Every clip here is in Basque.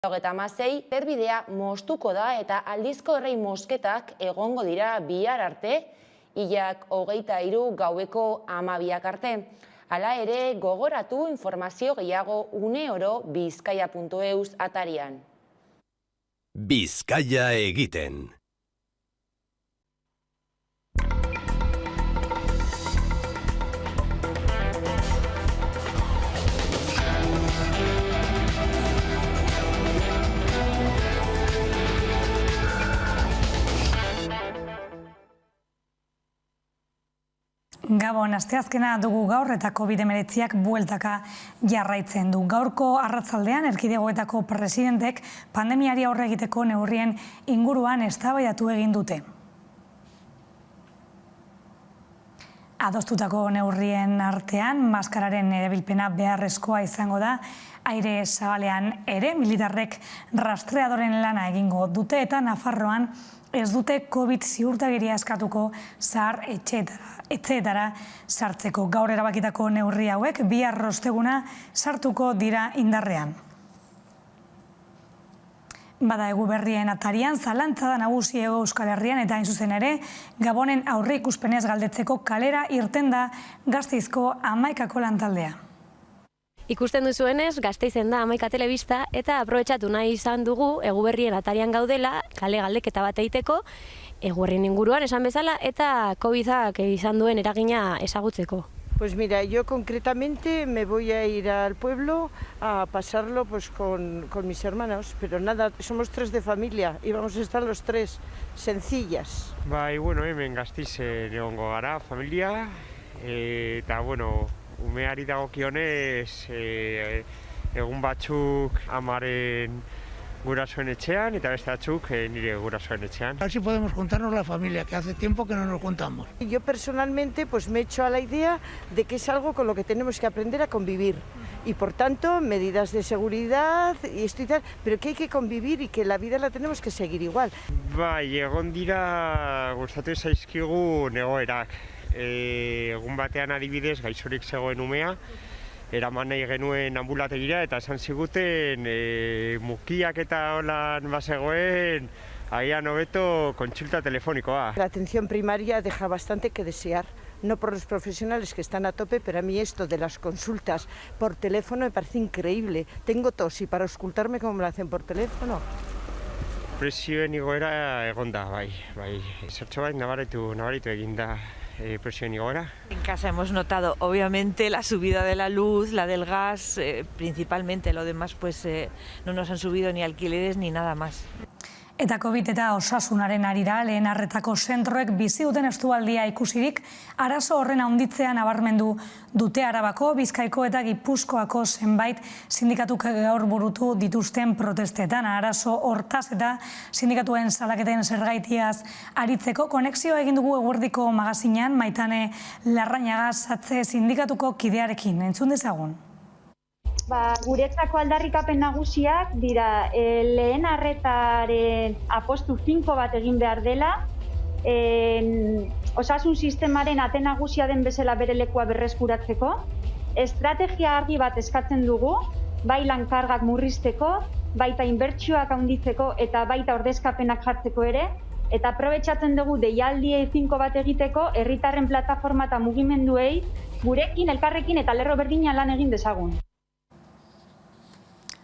26 perbidea moztuko da eta aldizko errei mozketak egongo dira bihar arte, hilak 23 gaueko 12 arte. Hala ere, gogoratu informazio gehiago uneoro bizkaia.eus atarian. Bizkaia egiten. Gabon, asteazkena dugu gaur eta COVID-19ak bueltaka jarraitzen du. Gaurko arratzaldean erkidegoetako presidentek pandemiari aurre egiteko neurrien inguruan eztabaidatu egin dute. Adostutako neurrien artean, maskararen erabilpena beharrezkoa izango da, aire zabalean ere militarrek rastreadoren lana egingo dute eta Nafarroan ez dute COVID ziurtagiria eskatuko zahar etxeetara sartzeko. Gaur erabakitako neurri hauek bihar osteguna sartuko dira indarrean. Bada egu berrien atarian, zalantza da nagusi Hego Euskal Herrian eta hain zuzen ere, Gabonen aurre ikuspenez galdetzeko kalera irten da Gasteizko 11ko lantaldea. Ikusten duzuenez, Gasteizen da 11 telebista eta aprobetxatu nahi izan dugu Eguberrien atarian gaudela, kale galdeketa bat egiteko, Eguberrien inguruan esan bezala eta COVID-ak izan duen eragina ezagutzeko. Pues mira, yo concretamente me voy a ir al pueblo a pasarlo pues con mis hermanos, pero nada, somos 3 de familia y vamos a estar los 3 sencillas. Bai, bueno, hemen Gasteizen egongo gara, familia, eta bueno, umeari dagokionez egun batzuk amaren gurasoen etxean eta beste batzuk nire gurasoen etxean. Así podemos juntarnos la familia, que hace tiempo que no nos juntamos. Yo personalmente pues me he hecho a la idea de que es algo con lo que tenemos que aprender a convivir y por tanto medidas de seguridad y esto y tal, pero que hay que convivir y que la vida la tenemos que seguir igual. Bai, egon dira gustatu zaizkigun egoerak. Egun batean adibidez gaixorik zegoen umea, eraman nahi genuen ambulategira eta esan ziguten mukiak eta holan bazegoen agian hobeto kontsulta telefonikoa. La atención primaria deja bastante que desear, no por los profesionales que están a tope, pero a mí esto de las consultas por teléfono me parece increíble. Tengo tos y para auscultarme como me lo hacen por teléfono. Presioen igoera egon da, bai. Zertxo bai nabaritu egin da. Presión y ahora. En casa hemos notado obviamente la subida de la luz, la del gas, principalmente, lo demás pues no nos han subido ni alquileres ni nada más. Eta COVID eta osasunaren arira lehen arretako zentroek bizi duten estualdia ikusirik, arazo horren handitzea nabarmendu dute Arabako, Bizkaiko eta Gipuzkoako zenbait sindikatuk gaur burutu dituzten protestetan. Arazo hortaz eta sindikatuen salaketen zergaitiaz aritzeko konexioa egin dugu Eguerdiko magazinean Maitane Larrañaga Satze sindikatuko kidearekin. Entzun dezagun. Guretzako aldarrikapen nagusiak dira lehen arretaren apostu finko bat egin behar dela, osasun sistemaren ate nagusia den bezala bere lekua berreskuratzeko, estrategia argi bat eskatzen dugu, bai lankargak murrizteko, baita inbertsioak handitzeko eta baita ordezkapenak jartzeko ere, eta aprobetxatzen dugu deialdi finko bat egiteko herritarren plataforma eta mugimenduei gurekin, elkarrekin eta lerro berdina lan egin dezagun.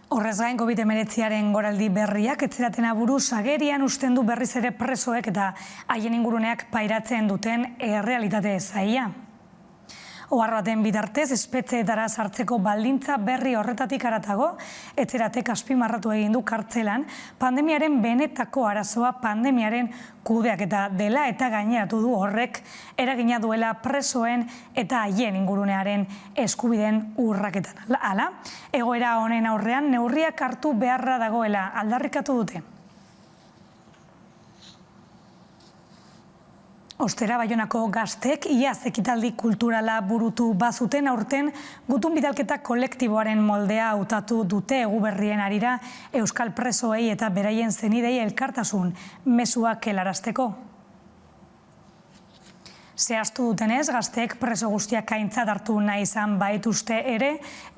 Horrez gain, COVID-19aren goraldi berriak etzeratena buruz agerian usten du berriz ere presoek eta haien inguruneak pairatzen duten errealitate zaila. Ohar baten bitartez, espetxeetara sartzeko baldintza berri horretatik haratago, etzeratek azpimarratu egin du kartzelan, pandemiaren benetako arazoa pandemiaren kudeaketa dela eta gaineratu du horrek eragina duela presoen eta haien ingurunearen eskubideen urraketan. Hala, egoera honen aurrean neurriak hartu beharra dagoela aldarrikatu dute. Ostera Baionako gaztek iaz ekitaldi kulturala burutu bazuten aurten gutun bidalketa kolektiboaren moldea hautatu dute Eguberrien arira euskal presoei eta beraien zenidei elkartasun mezuak helarazteko. Zehaztu dutenez, gazteek preso guztiak aintzat hartu nahi izan baituzte ere,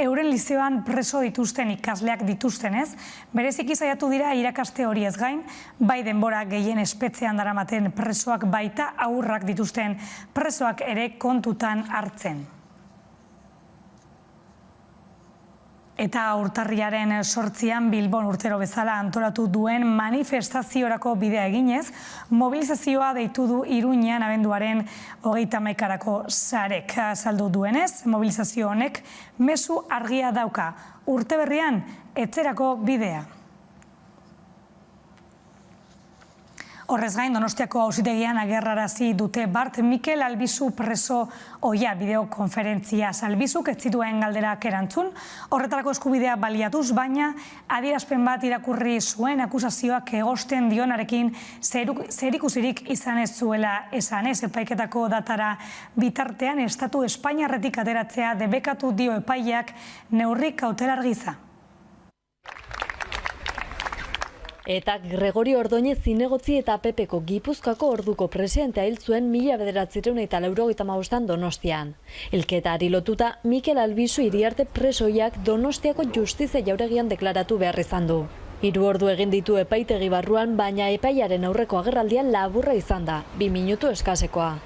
euren lizeoan preso dituzten ikasleak dituztenez, bereziki saiatu dira irakaste horiez gain, bai denbora gehien espetxean daramaten presoak baita haurrak dituzten presoak ere kontutan hartzen. Eta urtarriaren 8an Bilbon urtero bezala antolatu duen manifestaziorako bidea eginez, mobilizazioa deitu du Iruñean abenduaren 31-erako sarek azaldu duenez, mobilizazio honek mezu argia dauka, urte berrian etxerako bidea. Horrez gain, Donostiako auzitegian agerrarazi dute Bart Mikel Albizu preso ohia bideokonferentziaz. Albizuk ez zituen galderak erantzun, horretarako eskubidea baliatuz, baina adierazpen bat irakurri zuen akusazioak egosten dionarekin zerikusirik izan ez zuela esanez. Epaiketako datara bitartean Estatu Espainiarretik ateratzea debekatu dio epaileak neurri kautelar gisa. Eta Gregorio Ordóñez zinegotzi eta PPko Gipuzkoako orduko presidentea hil zuen 1985 Donostian. Hilketari lotuta Mikel Albizu Iriarte presoiak Donostiako justizia jauregian deklaratu behar izan du. 3 ordu egin ditu epaitegi barruan, baina epaiaren aurreko agerraldian laburra izan da, 2 minutu eskasekoa.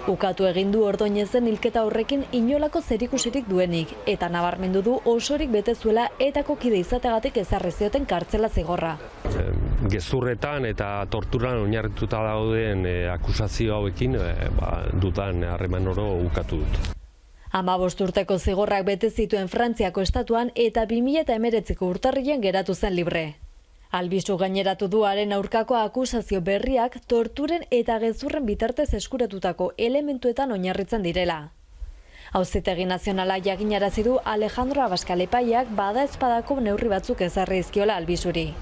Ukatu egin du Ordóñezen hilketa horrekin inolako zerikusirik duenik, eta nabarmendu du osorik bete zuela etako kide izategatik ezarri zioten kartzela zigorra. Gezurretan eta torturan oinarrituta dauden akusazio hauekin dudan harreman oro ukatu dut. 15 urteko zigorrak bete zituen Frantziako estatuan eta 2019ko urtarrilean geratu zen libre. Albizu gaineratu du haren aurkako akusazio berriak torturen eta gezurren bitartez eskuratutako elementuetan oinarritzen direla. Auzitegi Nazionala jakinarazi du Alejandro Abascal epaileak badaezpadako neurri batzuk ezarri dizkiola Albizuri.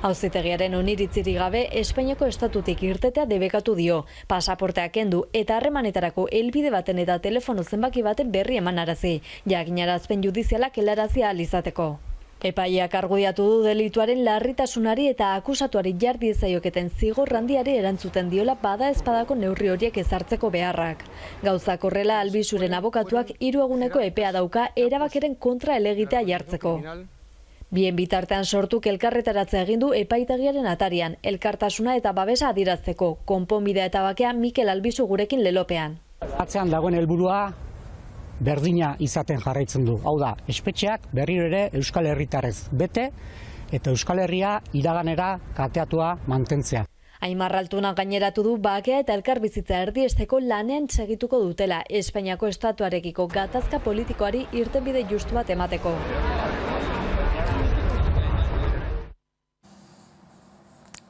Auzitegiaren oniritzirik gabe Espainiako estatutik irtetea debekatu dio, pasaportea kendu eta harremanetarako helbide baten eta telefono zenbaki baten berri emanarazi, jakinarazpen judizialak helarazi ahal izateko. Epaileak argudiatu du delituaren larritasunari eta akusatuari jar diezaioketen zigor handiari erantzuten diola badaezpadako neurri horiek ezartzeko beharrak. Gauzak horrela Albizuren abokatuak 3 eguneko epea dauka erabakiren kontra helegitea jartzeko. Bien bitartean sortuk elkarretaratzea egin du epaitegiaren atarian, elkartasuna eta babesa adierazteko, konponbidea eta bakea Mikel Albizu gurekin lelopean. Atzean dagoen helburua berdina izaten jarraitzen du. Hau da, espetxeak berriro ere Euskal Herritarrez bete eta Euskal Herria iraganera kateatua mantentzea. Aimar Altuna gaineratu du bakea eta elkarbizitza erdiesteko lanean segituko dutela Espainiako estatuarekiko gatazka politikoari irtenbide justu bat emateko.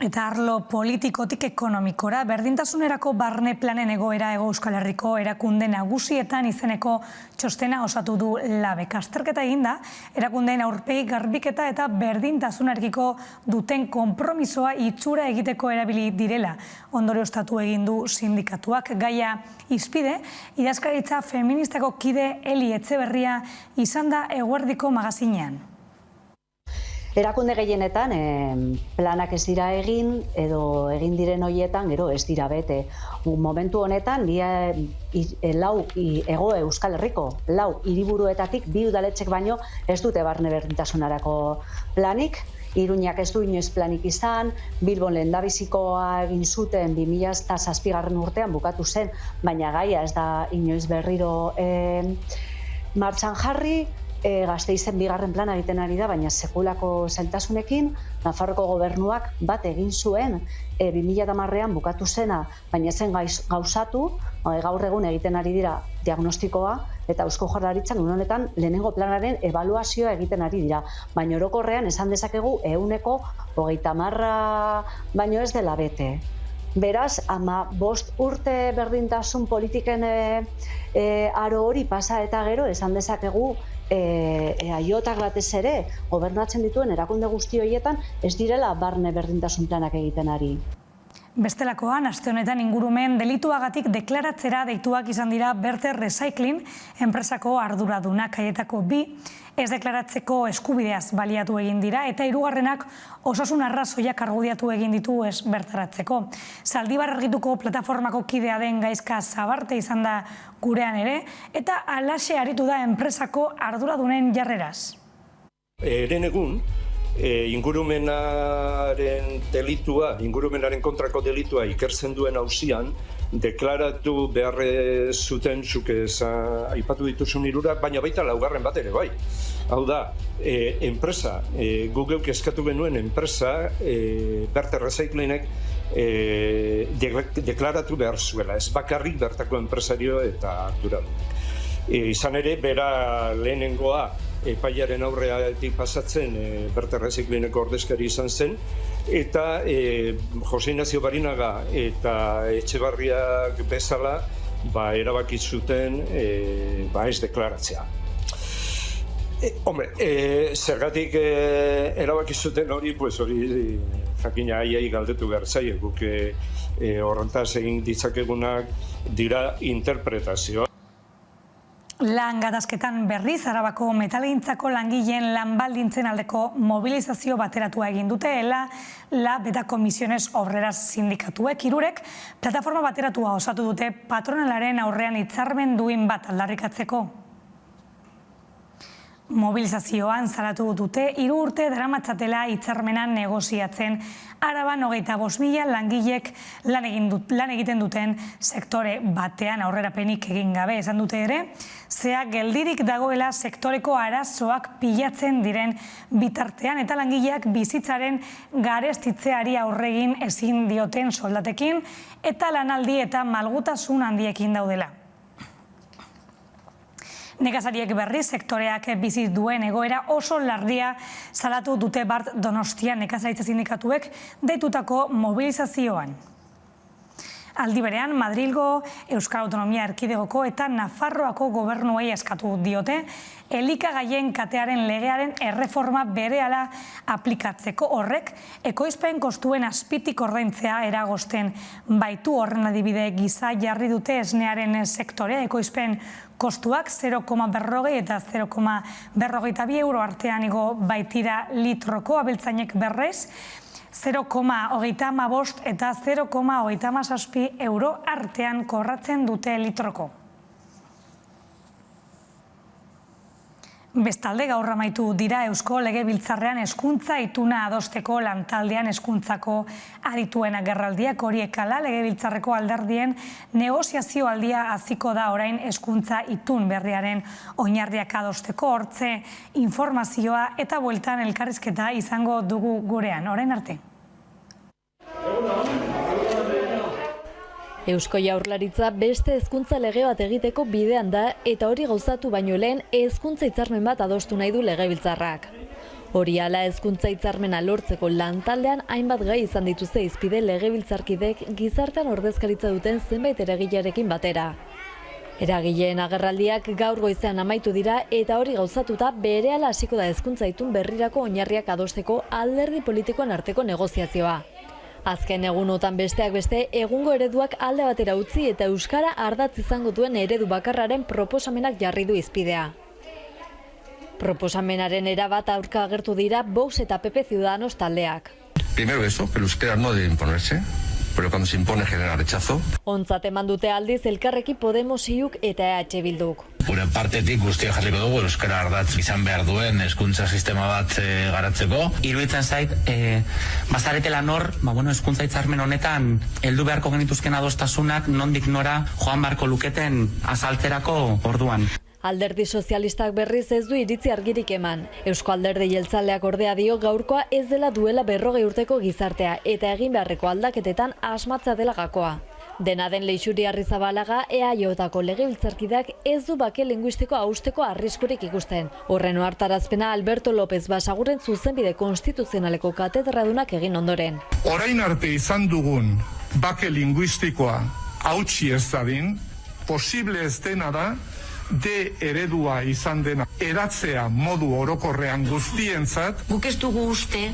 Eta arlo politikotik ekonomikora, berdintasunerako barne planen egoera Hego Euskal Herriko erakunde nagusietan izeneko txostena osatu du labek. Azterketa eginda, erakundeen aurpegi garbiketa eta berdintasunarekiko duten konpromisoa itxura egiteko erabili direla. Ondorioztatu egin du sindikatuak. Gaia hizpide, idazkaritza feministako kide Eli Etxeberria izan da Eguerdiko magazinean. Erakunde gehienetan planak ez dira egin edo egin diren horietan gero ez dira bete. Momentu honetan Hego Euskal Herriko 4 hiriburuetatik 2 udaletxek baino ez dute barne berdintasunerako planik. Iruñak ez du inoiz planik izan, Bilbon lehendabizikoa egin zuten 2007 urtean bukatu zen, baina gaia ez da inoiz berriro martxan jarri. Gasteizen 2. plana egiten ari da, baina sekulako zailtasunekin, Nafarroko gobernuak bat egin zuen 2010ean bukatu zena, baina zen gauzatu, gaur egun egiten ari dira diagnostikoa, eta Eusko Jaurlaritzan honetan lehenengo planaren ebaluazioa egiten ari dira. Baina orokorrean esan dezakegu 30% baino ez dela bete. Beraz, 15 urte berdintasun politiken aro hori pasa eta gero esan dezakegu aiotak batez ere gobernatzen dituen erakunde guzti horietan ez direla barne berdintasun planak egiten ari. Bestelakoan, aste honetan ingurumen delituagatik deklaratzera deituak izan dira Berter Recycling enpresako arduradunak. Haietako 2 ez deklaratzeko eskubideaz baliatu egin dira eta 3. osasun arrazoiak argudiatu egin ditu ez bertaratzeko. Zaldibar Argituko plataformako kidea den Gaizka Zabarte izan da gurean ere eta halaxe aritu da enpresako arduradunen jarreraz. Eren egun, ingurumenaren kontrako delitua ikertzen duen auzian, deklaratu behar zuten zuk aipatu dituzun 3, baina baita 4. bat ere bai. Hau da, enpresa, Google eskatu genuen enpresa, Berter Recyclingek deklaratu behar zuela, ez bakarrik bertako enpresario eta arduradunek. Izan ere, bera lehenengoa epaiaren aurreatik pasatzen Berter Recyclingeko ordezkari izan zen, eta Jose Ignacio Barinaga eta Etxebarriak bezala erabaki zuten ez deklaratzea. Zergatik erabaki zuten hori, hori jakina aiai galdetu behar zaie, guk horrentaz egin ditzakegunak dira interpretazioa. Lan gatazketan berriz Arabako metalgintzako langileen lanbaldintzen aldeko mobilizazio bateratua egin dute, LAB eta Comisiones Obreras sindikatuek 3 plataforma bateratua osatu dute patronalaren aurrean hitzarmen duin bat aldarrikatzeko. Mobilizazioan salatu dute 3 urte daramatzatela hitzarmenan negoziatzen. Araban 25.000 langilek lan egiten duten sektore batean aurrerapenik egin gabe. Esan dute ere, zea geldirik dagoela sektoreko arazoak pilatzen diren bitartean eta langileak bizitzaren garestitzeari aurregin ezin dioten soldatekin eta lanaldi eta malgutasun handiekin daudela. Nekazariek berriz sektoreak bizi duen egoera oso larria salatu dute Bart Donostia nekazaritza sindikatuek deitutako mobilizazioan. Aldi berean, Madrilgo, Euskal Autonomia Erkidegoko eta Nafarroako gobernuei eskatu diote, elikagaien katearen legearen erreforma berehala aplikatzeko horrek, ekoizpen kostuen azpitik ordaintzea eragozten baitu. Horren adibide gisa jarri dute esnearen sektorea, ekoizpen kostuak 0,40 eta 0,42 euro artean igo baitira litroko, abeltzainek berrez, 0,35 eta 0,37 euro artean kobratzen dute litroko. Bestalde, gaur amaitu dira Eusko Legebiltzarrean hezkuntza ituna adosteko lantaldean hezkuntzako arituen agerraldiak. Horiek hala, Legebiltzarreko alderdien negoziazio aldia hasiko da orain hezkuntza itun berriaren oinarriak adosteko. Hortze informazioa eta bueltan elkarrizketa izango dugu gurean. Orain arte. Eusko Jaurlaritza beste hezkuntza lege bat egiteko bidean da eta hori gauzatu baino lehen hezkuntza hitzarmen bat adostu nahi du Legebiltzarrak. Hori hala hezkuntza hitzarmena lortzeko lantaldean hainbat gai izan dituzte hizpide legebiltzarkidek gizartean ordezkaritza duten zenbait eragilearekin batera. Eragileen agerraldiak gaur goizean amaitu dira eta hori gauzatuta berehala hasiko da hezkuntza itun berrirako oinarriak adosteko alderdi politikoen arteko negoziazioa. Azken egunotan besteak beste, egungo ereduak alde batera utzi eta euskara ardatz izango duen eredu bakarraren proposamenak jarri du hizpidea. Proposamenaren erabat aurka agertu dira Vox eta PP Ciudadanos taldeak. Primero eso, que el euskera no debe imponerse, pero cuando se impone genera rechazo. Ontzat eman dute aldiz Elkarrekin Podemos iuk eta EH Bilduk. Gure partetik guztiak jarriko dugu euskara ardatz izan behar duen hezkuntza sistema bat garatzeko. Iruditzen zait, bazaretela nor, hezkuntza hitzarmen honetan heldu beharko genituzken adostasunak nondik nora joan beharko luketen azaltzerako orduan. Alderdi sozialistak berriz ez du iritzi argirik eman. Eusko Alderdi Jeltzaleak ordea dio gaurkoa ez dela duela 40 urteko gizartea eta egin beharreko aldaketetan asmatza dela gakoa. Dena den Leixuri Arrizabalaga EAJ-ko legebiltzarkideak ez du bake linguistiko hausteko arriskurik ikusten. Horren ohartarazpena Alberto López Basaguren zuzenbide konstituzionaleko katedradunak egin ondoren. Orain arte izan dugun bake linguistikoa hautsi ez dadin, posible ez dena da D eredua izan dena eratzea modu orokorrean guztientzat. Guk ez dugu uste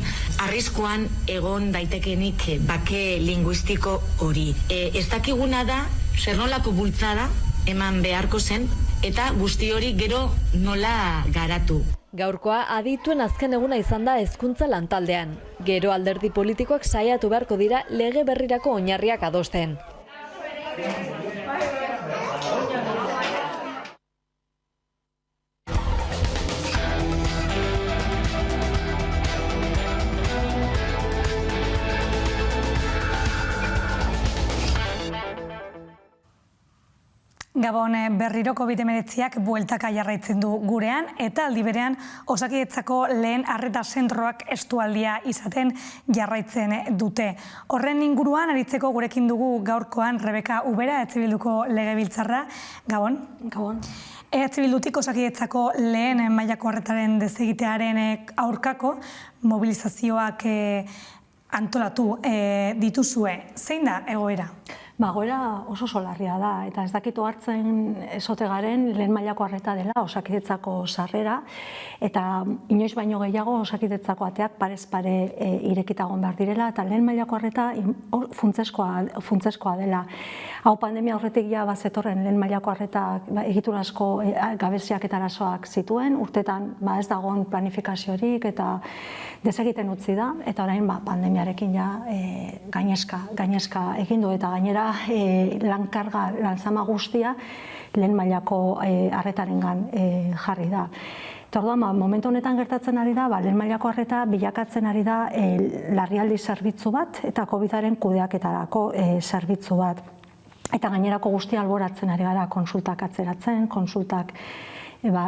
arriskuan egon daitekenik bake linguistiko hori. Ez dakiguna da zer nolako bultzada eman beharko zen eta guzti hori gero nola garatu. Gaurkoa adituen azken eguna izan da hezkuntza lantaldean. Gero alderdi politikoak saiatu beharko dira lege berrirako oinarriak adosten. Gabon, berriro COVID-19ak bueltaka jarraitzen du gurean eta aldi berean Osakidetzako lehen arreta zentroak estualdia izaten jarraitzen dute. Horren inguruan aritzeko gurekin dugu gaurkoan Rebeka Ubera, EH Bilduko legebiltzarra. Gabon. Gabon. EH Bildutik Osakidetzako lehen mailako arretaren desegitearen aurkako mobilizazioak antolatu dituzue. Zein da egoera? Egoera oso larria da, eta ez dakitu hartzen ezote garen lehen mailako arreta dela Osakidetzako sarrera, eta inoiz baino gehiago Osakidetzako ateak parez pare irekita egon behar direla, eta lehen mailako arreta funtsezkoa dela. Hau pandemia horretik ja bazetorren lehen mailako arreta egiturazko gabeziak eta arazoak zituen, urtetan ez dagoen planifikaziorik eta desegiten utzi da, eta orain pandemiarekin ja gainezka egin du, eta gainera lankarga, lanzama guztia lehen mailako arretarengan jarri da. Eta orduan, momentu honetan gertatzen ari da, lehen mailako arreta bilakatzen ari da larrialdi zerbitzu bat eta COVID-aren kudeaketarako zerbitzu bat. Eta gainerako guztia alboratzen ari gara, konsultak atzeratzen, konsultak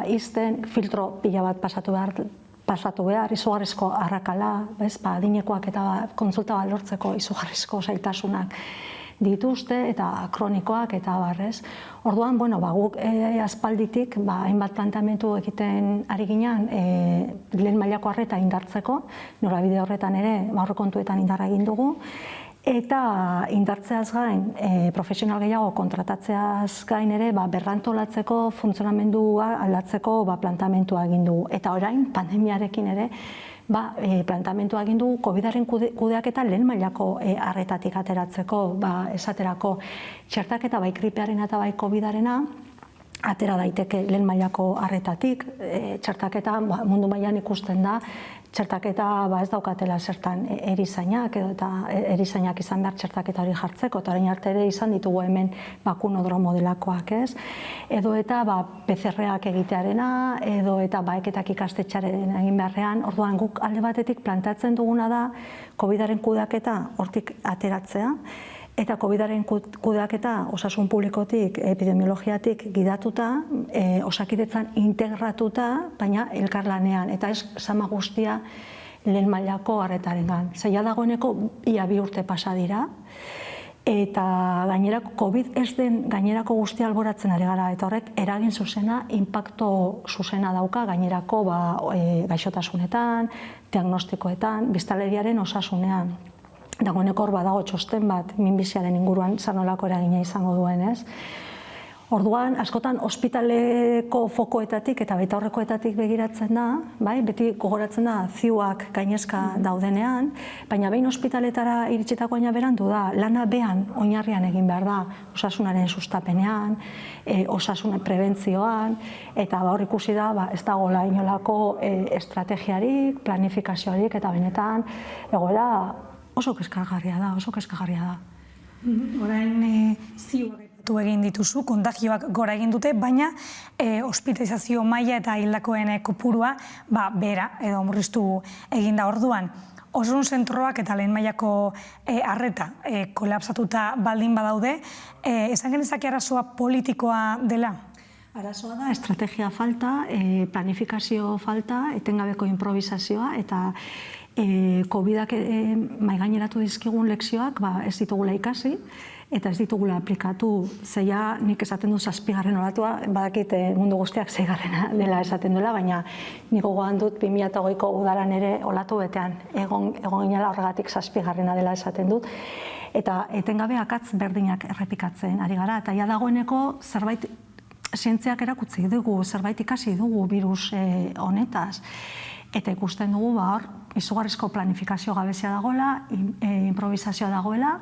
izten, filtro pila bat pasatu behar, izugarrizko arrakala, adinekoak eta konsulta bat lortzeko izugarrizko zailtasunak dituzte eta kronikoak eta barrez. Orduan, guk aspalditik hainbat planteamendu egiten ari ginen lehen mailako arreta indartzeko, norabide horretan ere aurrekontuetan indarra egin dugu, eta indartzeaz gain, profesional gehiago kontratatzeaz gain ere berrantolatzeko, funtzionamendua aldatzeko planteamendua egin dugu. Eta orain, pandemiarekin ere, plantamentua egin dugu COVID-aren kudeaketa lehen mailako arretatik ateratzeko, esaterako txertaketa bai gripearena eta bai COVID-arena atera daiteke lehen mailako arretatik. Txertaketa mundu mailan ikusten da, txertaketa ez daukatela zertan erizainak, eta erizainak izan behar txertaketa hori jartzeko, eta orain arte ere izan ditugu hemen bakunodromo delakoak, ez? Edo eta PCR-ak egitearena, edo eta baeketak ikastetxaren egin beharrean, orduan guk alde batetik plantatzen duguna da COVID-aren kudeaketa hortik ateratzea, eta COVID-aren kudeaketa osasun publikotik, epidemiologiatik gidatuta, Osakidetzan integratuta, baina elkarlanean, eta ez sama guztia lehen mailako arretarengan. Zaila dagoeneko ia 2 urte pasa dira, eta gainerako COVID ez den gainerako guztia alboratzen ari gara, eta horrek eragin zuzena, inpakto zuzena dauka gainerako gaixotasunetan, diagnostikoetan, biztanleriaren osasunean. Dagoeneko hor badago txosten bat minbiziaren inguruan zanolako eragina izango duen, ez? Orduan, askotan ospitaleko fokoetatik eta baita horrekoetatik begiratzen da, beti gogoratzen da ziuak gainezka daudenean, baina behin ospitaletara iritsitako baina berandu da, lana behan oinarrian egin behar da, osasunaren sustapenean, osasun prebentzioan, eta hor ikusi da, ez dagoela inolako estrategiarik, planifikazioarik, eta benetan, egoera oso kezkagarria da. Orain ziuak egin dituzu, kontagioak gora egin dute, baina hospitalizazio maila eta hildakoen kopurua behera edo murriztu egin da. Orduan, osasun zentroak eta lehen mailako arreta kolapsatuta baldin badaude, esan genezake arazoa politikoa dela? Arazoa da, estrategia falta, planifikazio falta, etengabeko improvisazioa, eta COVID-ak maigaineratu dizkigun lekzioak ez ditugula ikasi eta ez ditugula aplikatu. Zeia nik esaten du 7. olatua, badakit mundu guztiak 6. dela esaten duela, baina nik gogoan dut 2008ko udaran ere olatu betean egon ginela horregatik 7. dela esaten dut. Eta etengabe akatz berdinak errepikatzen ari gara, eta ja dagoeneko zerbait zientziak erakutsi dugu, zerbait ikasi dugu virus honetaz, eta ikusten dugu hor izugarrizko planifikazio gabezia dagoela, improvisazioa dagoela,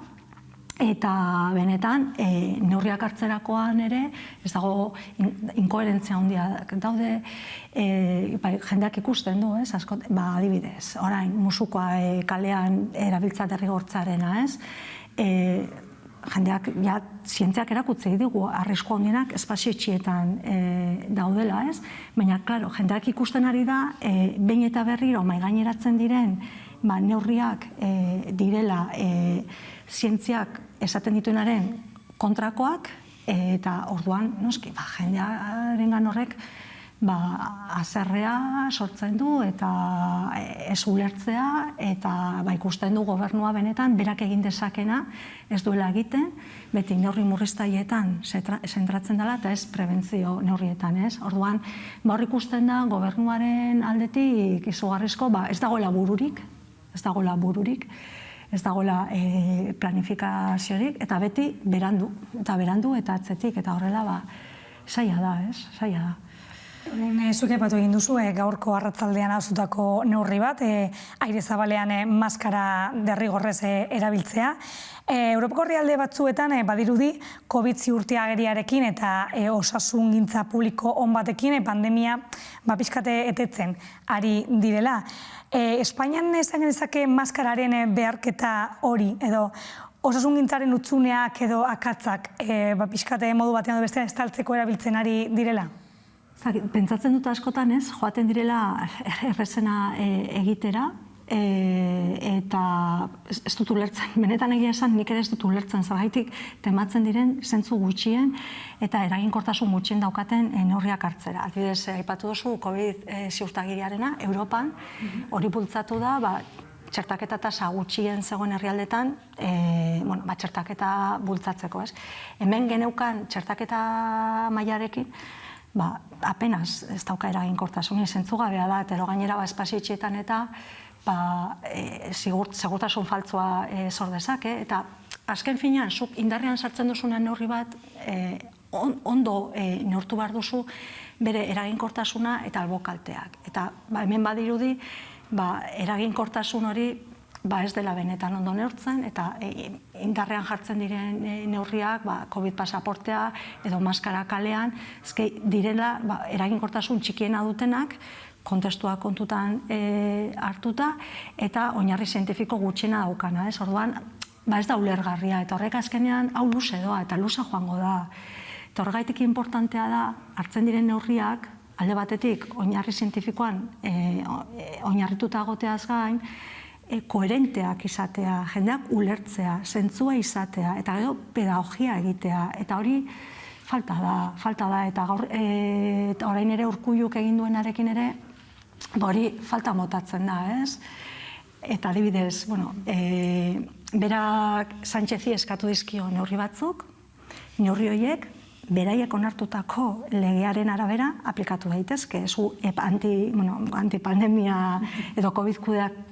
eta benetan neurriak hartzerakoan ere ez dago inkoherentzia handiak daude, jendeak ikusten du, adibidez, orain musukoa kalean erabiltza derrigortzarena, jendeak zientziak erakutsi digu arrisku handienak espazio itxietan daudela, baina, klaro, jendeak ikusten ari da, behin eta berriro mahaigaineratzen diren neurriak direla zientziak esaten dituenaren kontrakoak, eta orduan, noski, jendearengan horrek azerrea sortzen du eta ez ulertzea, eta ikusten du gobernua benetan berak egin dezakena ez duela egiten, beti neurri murriztaileetan zentratzen dela eta ez prebentzio neurrietan, Orduan, hor ikusten da gobernuaren aldetik izugarrizko, ez dagoela bururik, ez dagoela planifikaziorik, eta beti berandu eta atzetik, eta horrela zaila da, zaila da. Zuk aipatu egin duzu, gaurko arratzaldean hartutako neurri bat, aire zabalean maskara derrigorrez erabiltzea. Europako herrialde batzuetan badirudi COVID ziurtiageriarekin eta osasungintza publiko on batekin pandemia pixkate etetzen ari direla. Espainian esan genezake maskararen beharketa hori edo osasungintzaren utzuneak edo akatzak pixkate modu batean edo bestean estaltzeko erabiltzen ari direla? Pentsatzen dut askotan joaten direla errezena egitera, eta ez dut ulertzen, benetan egia esan nik ere ez dut ulertzen, zergaitik tematzen diren zentzu gutxien eta eraginkortasun gutxien daukaten neurriak hartzera. Adibidez, aipatu duzu COVID ziurtagiriarena, Europan, hori bultzatu da, txertaketa tasa gutxien zegoen herrialdetan, txertaketa bultzatzeko. Hemen geneukan txertaketa mailarekin, apenas ez dauka eraginkortasunik, zentzugabea da, eta gainera espazio itxietan eta segurtasun faltzua sor dezake, eta azken finean, zuk indarrean sartzen duzunean neurri bat, ondo neurtu behar duzu bere eraginkortasuna eta albokalteak. Eta hemen badirudi, eraginkortasun hori ez dela benetan ondo neurtzen, eta indarrean jartzen diren neurriak, COVID pasaportea edo maskara kalean, direla eraginkortasun txikiena dutenak, kontestua kontutan hartuta, eta oinarri zientifiko gutxena daukana. Orduan, ez da ulergarria, eta horrek azkenean hau luze doa, eta luze joango da. Eta horregaitik importantea da, hartzen diren neurriak, alde batetik, oinarri zientifikoan oinarrituta egoteaz gain, koherenteak izatea, jendeak ulertzea, zentzua izatea, eta gero pedagogia egitea, eta hori falta da, eta orain ere Urkulluk egin duenarekin ere, hori falta motatzen da, Eta adibidez, berak Sánchezi eskatu dizkio neurri batzuk, neurri horiek, beraiek onartutako legearen arabera aplikatu daitezke. Zu antipandemia edo COVID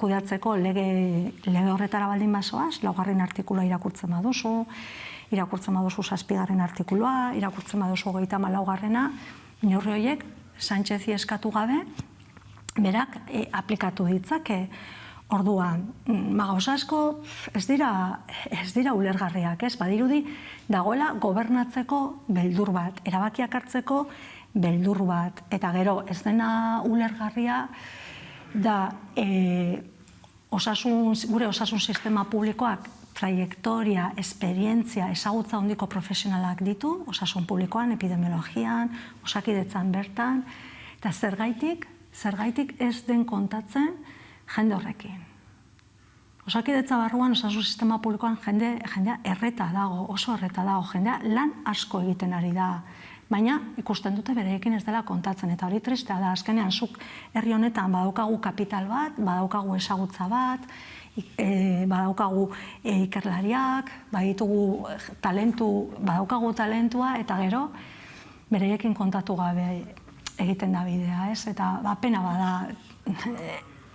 kudeatzeko lege horretara baldin bazoaz, 4. artikulua irakurtzen baduzu 7. artikulua, irakurtzen baduzu 34. neurri horiek Sánchezi eskatu gabe, berak aplikatu ditzake. Orduan, gauza asko ez dira ulergarriak, badirudi dagoela gobernatzeko beldur bat, erabakiak hartzeko beldur bat, eta gero ez dena ulergarria da gure osasun sistema publikoak traiektoria, esperientzia, ezagutza handiko profesionalak ditu, osasun publikoan, epidemiologian, osakidetzan bertan, eta zergaitik ez den kontatzen jende horrekin. Osakidetza barruan, osasun sistema publikoan jendea erreta dago, oso erreta dago, jendea lan asko egiten ari da. Baina ikusten dute bereekin ez dela kontatzen, eta hori tristea da, azkenean zuk herri honetan badaukagu kapital bat, badaukagu ezagutza bat, badaukagu ikerlariak, badaukagu talentua, eta gero bereekin kontatu gabe egiten da bidea, eta pena bada,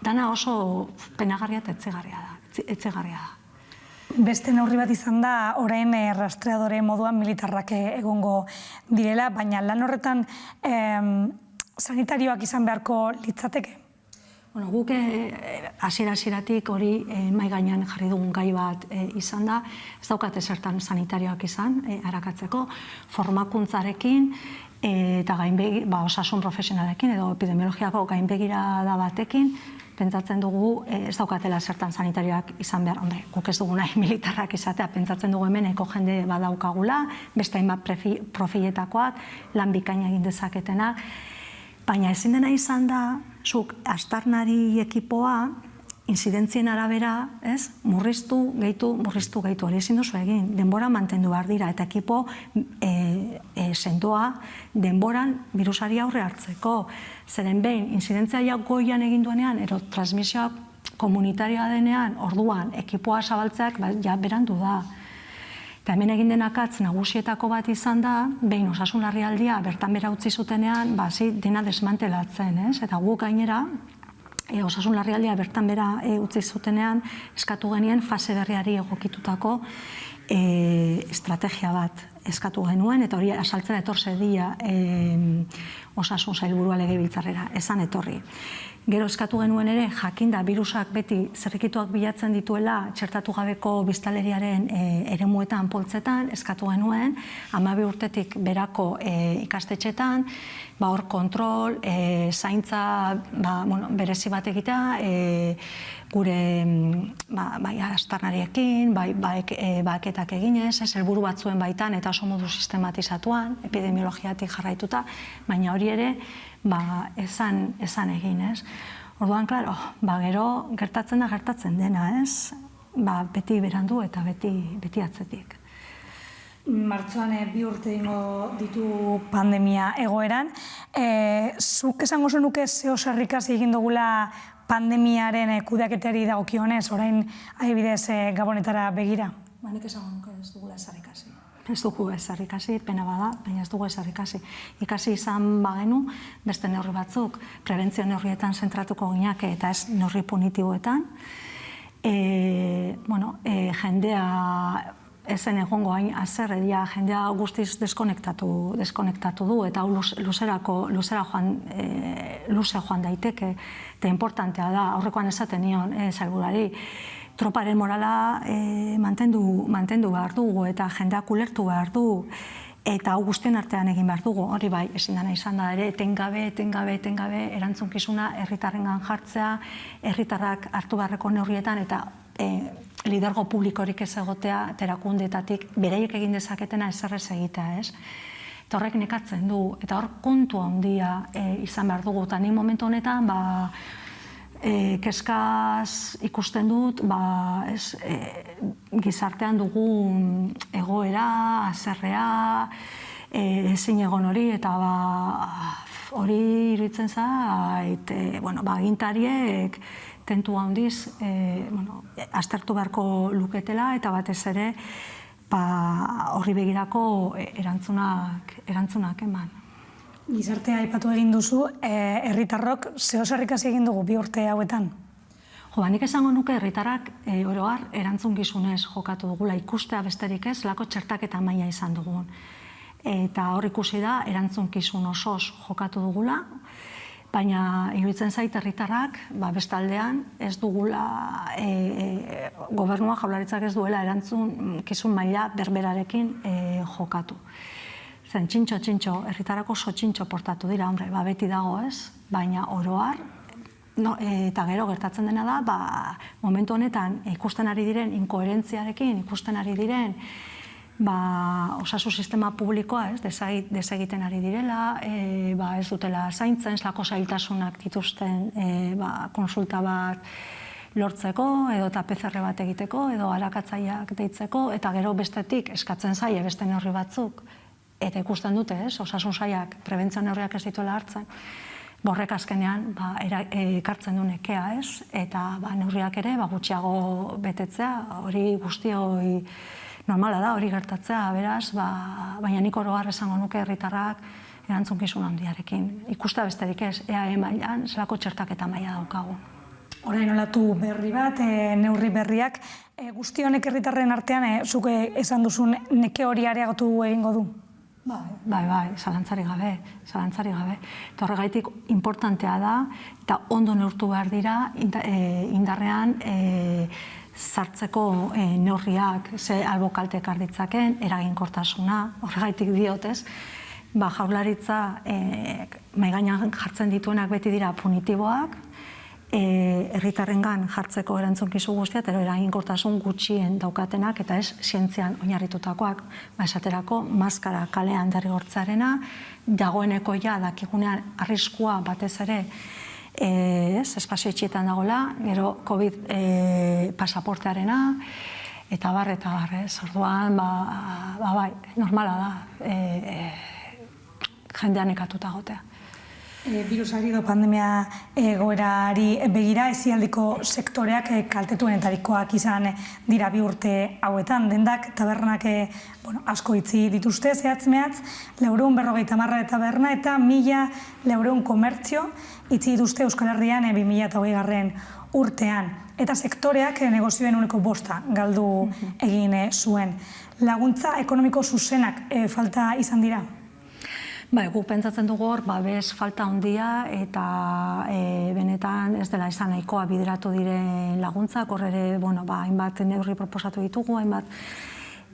dana oso penagarria eta etxegarria da. Beste neurri bat izan da, orain rastreadore moduan militarrak egongo direla, baina lan horretan sanitarioak izan beharko litzateke? Bueno, guk hasiera-hasieratik hori mahai gainean jarri dugun gai bat izan da, ez daukate zertan sanitarioak izan, arakatzeko, formakuntzarekin eta osasun profesionalekin edo epidemiologiako gainbegirada batekin, pentsatzen dugu ez daukatela zertan sanitarioak izan behar. Guk ez dugu nahi militarrak izatea, pentsatzen dugu hemen eko jende badaukagula, beste hainbat profiletakoak, lan bikaina egin dezaketenak, baina ezin dena izan da, zuk astarnari ekipoa, inzidentzien arabera, murriztu, gehitu, hori ezin duzu egin, denbora mantendu behar dira, eta ekipo sendoa denboran birusari aurre hartzeko. Zeren behin, inzidentzia goian egin duenean, ero transmisioa komunitarioa denean, orduan, ekipoa zabaltzeak ja berandu da. Eta hemen egin denakatz nagusietako bat izan da, behin osasun larrialdia bertan bera utzi zutenean, dena desmantelatzen, eta guk gainera, osasun larrialdia bertan bera utzi zutenean, eskatu genien fase berriari egokitutako estrategia bat eskatu genuen, eta hori asaltzen etorze dia osasun sailburua legebiltzarrera, esan etorri. Gero eskatu genuen ere, jakinda virusak beti zerrikituak bilatzen dituela txertatu gabeko biztanleriaren eremuetan poltzetan, eskatu genuen, 12 urtetik berako ikastetxetan, hor kontrol, zaintza berezi bat egitea, gure astarnariekin, baketak eginez, helburu batzuen baitan eta oso modu sistematizatuan, epidemiologiatik jarraituta, baina hori ere esan egin, ez? Orduan, klaro, gero gertatzen dena, ez? Beti berandu eta beti atzetik. Martxoan 2 urte ingo ditu pandemia egoeran. Zuk esango zenuke zeo sarrikasi egin dugula pandemiaren kudeaketari dagokionez, orain adibidez Gabonetara begira? Nik esango nuke ez dugula sarrikasi. Ez dugu ezarrikasi, pena bada, baina ez dugu ezarrikasi. Ikasi izan bagenu, beste neurri batzuk, prebentzio neurrietan zentratuko gineake eta ez neurri punitiboetan. Jendea ezen egongo hain azerredia, jendea guztiz deskonektatu du, eta hau luze joan daiteke, eta importantea da, aurrekoan esaten nion, sailburuari, troparen morala mantendu behar dugu eta jendeak ulertu behar du eta hau guztien artean egin behar dugu. Hori bai, ezin dena izan da ere, etengabe erantzunkizuna herritarrengan jartzea, herritarrak hartu beharreko neurrietan eta lidergo publikorik ez egotea terakundetatik beraiek egin dezaketena ezerrez egitea, ez? Eta horrek nekatzen du, eta hor kontu handia izan behar dugu, eta ni momentu honetan, kezkaz ikusten dut gizartean dugun egoera, azerrea, ezin egon hori, eta hori iruditzen zait, agintariek tentu handiz aztertu beharko luketela, eta batez ere horri begirako erantzunak eman. Gizartea aipatu egin duzu, herritarrok zeo sarrikasi egin dugu 2 urte hauetan? Nik esango nuke herritarrak oro har erantzukizunez jokatu dugula, ikustea besterik ez, lako txertaketa maila izan dugun. Eta hor ikusi da, erantzunkizun osoz jokatu dugula, baina iruditzen zait herritarrak, bestaldean ez dugula, gobernua jaurlaritzak ez duela erantzunkizun maila berberarekin jokatu. Zen, txintxo, herritarako oso txintxo portatu dira, beti dago ez, baina oroar, eta gero gertatzen dena da, momentu honetan ikusten ari diren inkoherentziarekin, ikusten ari diren osasun sistema publikoa desegiten ari direla, ez dutela zaintzen, zelako zailtasunak dituzten konsulta bat lortzeko, edo eta PCR bat egiteko, edo arakatzaileak deitzeko, eta gero bestetik eskatzen zaie beste neurri batzuk, eta ikusten dute, osasun sailak prebentzio neurriak ez dituela hartzen, horrek azkenean ekartzen du nekea, eta neurriak ere gutxiago betetzea, hori guztioi normala da, hori gertatzea, beraz, baina nik oro har esango nuke herritarrak erantzunkizun handiarekin. Ikustea besterik ez, EAE mailan, zelako txertaketa maila daukagun. Orain olatu berri bat, neurri berriak, guzti honek herritarren artean, zuk esan duzun neke hori areagotu egingo du? Bai, zalantzarik gabe. Eta horregaitik importantea da, eta ondo neurtu behar dira indarrean sartzeko neurriak, ze albo kalteak arditzaken, eraginkortasuna, horregaitik diotez, jaurlaritza mahai gainean jartzen dituenak beti dira punitiboak, herritarrengan jartzeko erantzunkizu guztia, eta eraginkortasun gutxien daukatenak, eta ez zientzian oinarritutakoak, esaterako maskara kalean derrigortzearena, dagoeneko ja dakigunean arriskua batez ere espazio itxietan dagoela, gero COVID pasaportearena, eta bar, orduan, bai, normala da, jendean ekatuta gotea. Birusari edo pandemia egoerari begira, ezialdiko sektoreak kaltetuenetarikoak izan dira 2 urte hauetan. Dendak tabernak asko itzi dituzte, zehatz-mehatz, 450 taberna eta 1.400 komertzio itzi dituzte Euskal Herrian 2020 urtean. Eta sektoreak negozioen 5% galdu egin zuen. Laguntza ekonomiko zuzenak falta izan dira? Guk pentsatzen dugu hor, babes falta handia eta benetan ez dela izan nahikoa bideratu diren laguntzak, hor ere, hainbat neurri proposatu ditugu, hainbat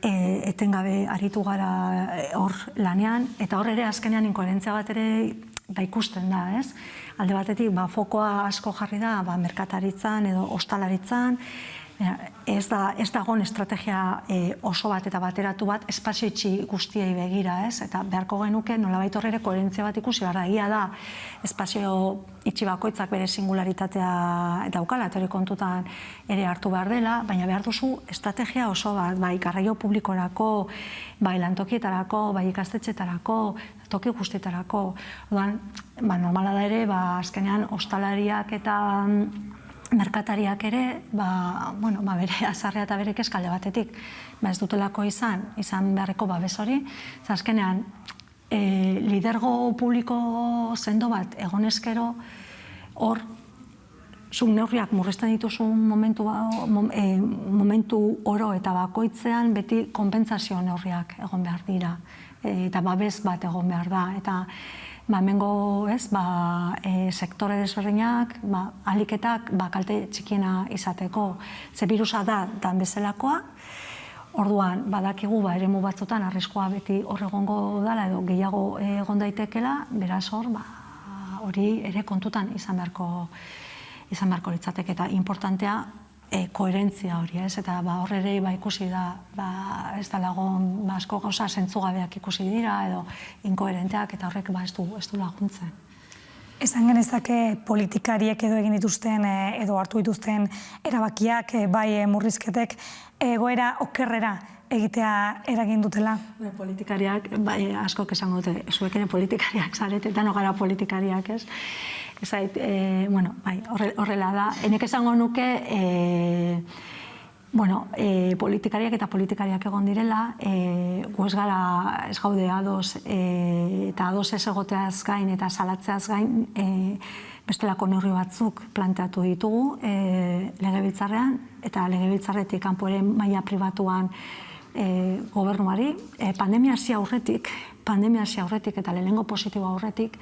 etengabe aritu gara hor lanean, eta hor ere azkenean inkoherentzia bat ere ikusten da, ez? Alde batetik, fokoa asko jarri da, merkataritzan edo ostalaritzan, ez dagoen estrategia oso bat eta bateratu bat espazio itxi guztiei begira, ez? Eta beharko genuke nolabait horre koherentzia bat ikusi, egia da espazio itxi bakoitzak bere singularitatea daukala, eta hori kontutan ere hartu behar dela, baina behar duzu estrategia oso bat, bai garraio publikorako, bai lantokietarako, bai ikastetxetarako, toki guztietarako. Normala da ere, azkenean ostalariak eta merkatariak ere, bere azarrea eta bere kezkalde batetik, ez dutelako izan beharreko babes hori. Azkenean, lidergo publiko sendo bat egonezkero, hor, zuk neurriak murrizten dituzun momentu oro eta bakoitzean beti konpentsazio neurriak egon behar dira, eta babes bat egon behar da, eta hemengo sektore desberdinak aliketak kalte txikiena izateko. Ze birusa da dan bezalakoa, orduan badakigu eremu batzutan arriskoa beti hor egongo dela edo gehiago egon daitekela, beraz hor hori ere kontutan izan beharko litzateke, eta importantea koherentzia hori, ez? Eta hor ere ikusi da ez da lagun asko gauza zentzugabeak ikusi dira edo inkoherenteak, eta horrek ez du laguntzen. Esan genezake politikariek edo egin dituzten edo hartu dituzten erabakiak, bai murrizketek, egoera okerrera egitea eragin dutela? Politikariak, bai askok esango dute, zuek ere politikariak zarete, eta no gara politikariak, ez? Ezait, horrela da. Enek esango nuke, politikariak eta politikariak egon direla, gu ez gaude ados, eta ados ez egoteaz gain eta salatzeaz gain, bestelako neurri batzuk planteatu ditugu legebiltzarrean, eta legebiltzarretik kanpo ere maila pribatuan gobernuari. Pandemia hasi aurretik eta lehenengo positibo aurretik,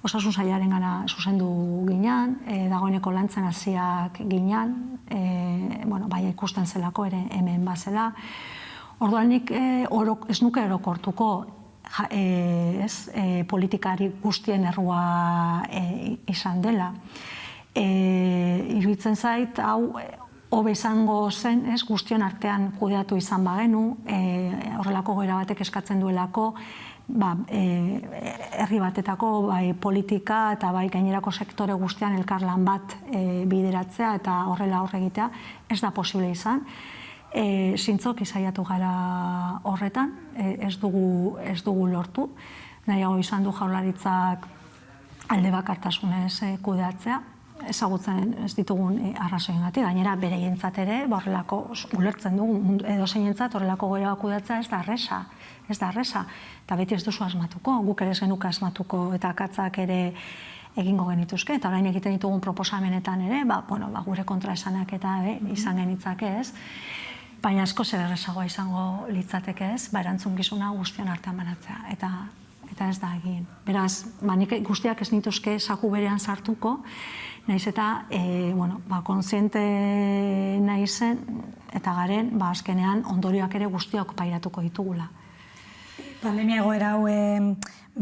osasun sailaren gana zuzendu ginean, dagoeneko lantzen hasiak ginean, ikusten zelako ere hemen bazela. Orduan nik ez nuke erokortuko politikari guztien errua izan dela. Iruditzen zait, hau hobe izango zen, guztion artean kudeatu izan bagenu, horrelako goera batek eskatzen duelako, herri batetako politika eta gainerako sektore guztian elkarlan bat bideratzea eta horrela egitea, ez da posible izan. Zintzoki saiatu gara horretan, ez dugu lortu. Nahiago izan du Jaurlaritzak alde bakartasunez kudeatzea, ezagutzen ez ditugun arrazoiengatik, gainera bereientzat ere, horrelako ulertzen dugu, edozeinentzat horrelako goera kudeatzea ez da erresa, eta beti ez duzu asmatuko, guk ere ez genuke asmatuko, eta akatzak ere egingo genituzke, eta orain egiten ditugun proposamenetan ere, gure kontraesanak eta izan genitzake ez, baina asko zer errezagoa izango litzateke ez, erantzukizuna guztion artean banatzea, eta ez da egin. Beraz, nik guztiak ez nituzke zaku berean sartuko, nahiz eta kontziente nahizen eta garen azkenean ondorioak ere guztiak pairatuko ditugula. Pandemia egoera hau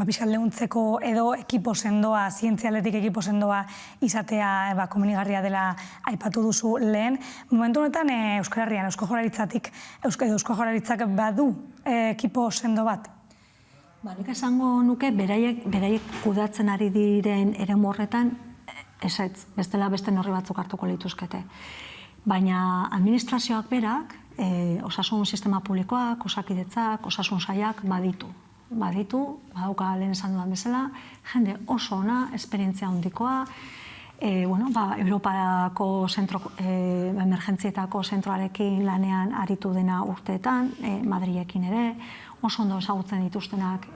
pixkat lehuntzeko edo ekipo sendoa, zientzialetik ekipo sendoa izatea komenigarria dela aipatu duzu lehen. Momentu honetan Euskal Herrian, Eusko Jaurlaritzak badu ekipo sendo bat? Nik esango nuke beraiek kudatzen ari diren eremu horretan ezetz, bestela beste neurri batzuk hartuko lituzkete. Baina administrazioak berak, osasun sistema publikoak, osakidetzak, osasun sailak baditu. Badauka lehen esan dudan bezala, jende oso ona, esperientzia handikoa, Europako emergentzietako zentroarekin lanean aritu dena urteetan, Madrilekin ere, oso ondo ezagutzen dituztenak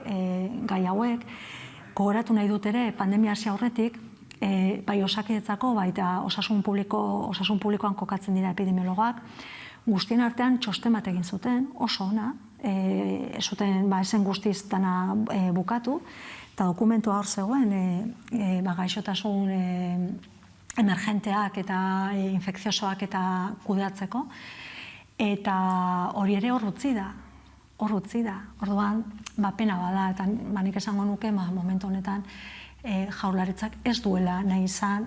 gai hauek. Gogoratu nahi dut ere, pandemia hasi aurretik, bai osakidetzako, baita osasun publikoan kokatzen dira epidemiologoak, guztien artean txosten bat egin zuten, oso ona, zuten esen guztiz dana bukatu, eta dokumentua hor zegoen gaixotasun emergenteak eta infekziosoak eta kudeatzeko, eta hori ere horrutzi da. Orduan, pena bada, eta nik esango nuke, momentu honetan, Jaurlaritzak ez duela nahi izan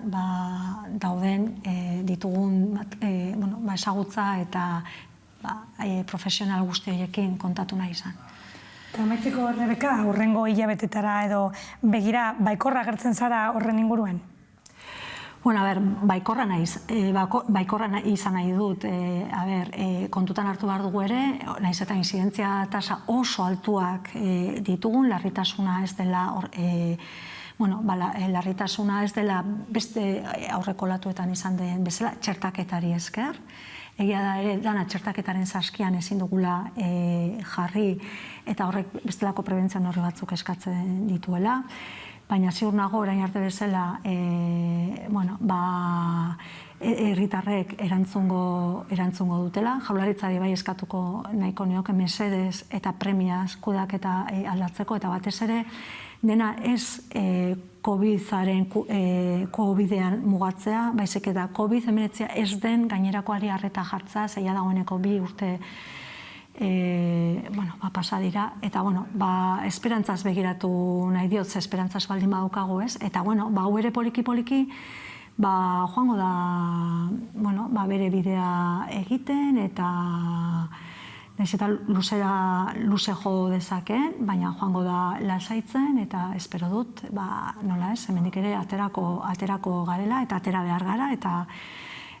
dauden ditugun ezagutza eta profesional guzti horiekin kontatu nahi izan. Eta amaitzeko, Rebeka, hurrengo hilabetetara edo begira, baikorra agertzen zara horren inguruen? Baikorra izan nahi dut, kontutan hartu behar dugu ere, nahiz eta inzidentzia tasa oso altuak ditugun, larritasuna ez dela larritasuna ez dela beste aurreko latuetan izan den bezala, txertaketari esker. Egia da ere, dana txertaketaren saskian ezin dugula jarri eta horrek bestelako prebentzio neurri batzuk eskatzen dituela. Baina ziur nago orain arte bezala herritarrek erantzungo dutela. Jaurlaritzari bai eskatuko nahiko nioke mesedez eta premiaz kudeaketa aldatzeko, eta batez ere dena ez COVID-ean mugatzea, baizik eta COVID-19 ez den gainerakoari arreta jartza, zeia dagoeneko 2 urte pasa dira, eta esperantzaz begiratu nahi diot, esperantzaz baldin badaukago ez, eta hau ere poliki-poliki joango da bere bidea egiten, eta nahiz eta luze jo dezakeen, baina joango da lasaitzen, eta espero dut, nola ez, hemendik ere aterako garela, eta atera behar gara,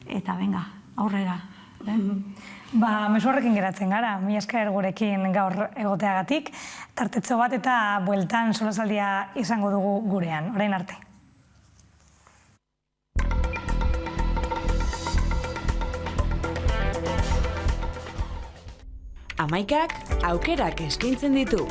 eta venga, aurrera. Mezu horrekin geratzen gara, mila esker gurekin gaur egoteagatik, tartetxo bat eta bueltan solasaldia izango dugu gurean, orain arte. Amaikak aukerak eskaintzen ditu.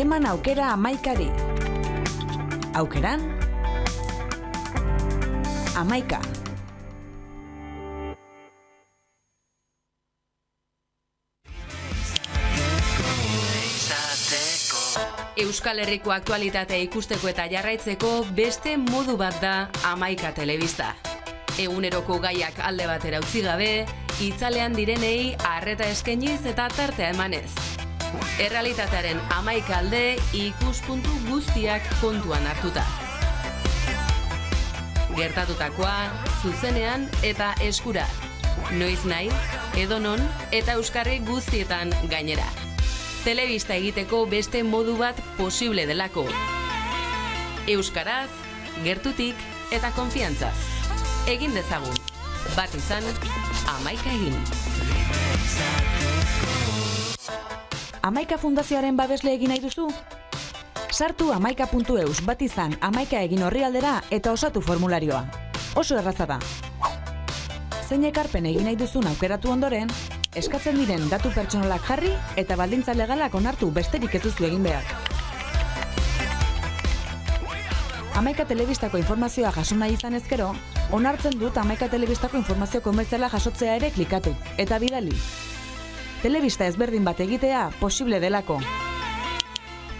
Eman aukera amaikari. Aukeran, amaika. Euskal Herriko aktualitatea ikusteko eta jarraitzeko beste modu bat da Amaika Telebista. Eguneroko gaiak alde batera utzi gabe, itzalean direnei arreta eskainiz eta tartea emanez. Errealitatearen 11 alde ikuspuntu guztiak kontuan hartuta. Gertatutakoa, zuzenean eta eskura. Noiz nahi, edonon eta euskarri guztietan gainera. Telebista egiteko beste modu bat posible delako. Euskaraz, gertutik, eta konfiantzaz. Egin dezagun. Bat izan, Amaika egin. Amaika Fundazioaren babesle egin nahi duzu? Sartu amaika.eus bat izan Amaika egin orrialdera eta osatu formularioa. Oso erraza da. Zein ekarpen egin nahi duzun aukeratu ondoren, eskatzen diren datu pertsonalak jarri eta baldintza legalak onartu besterik ez duzu egin behar. Amaika Telebistako informazioa jaso nahi izan ezkero, onartzen dut Amaika Telebistako informazio komertziala jasotzea ere klikatu, eta bidali. Telebista ezberdin bat egitea posible delako.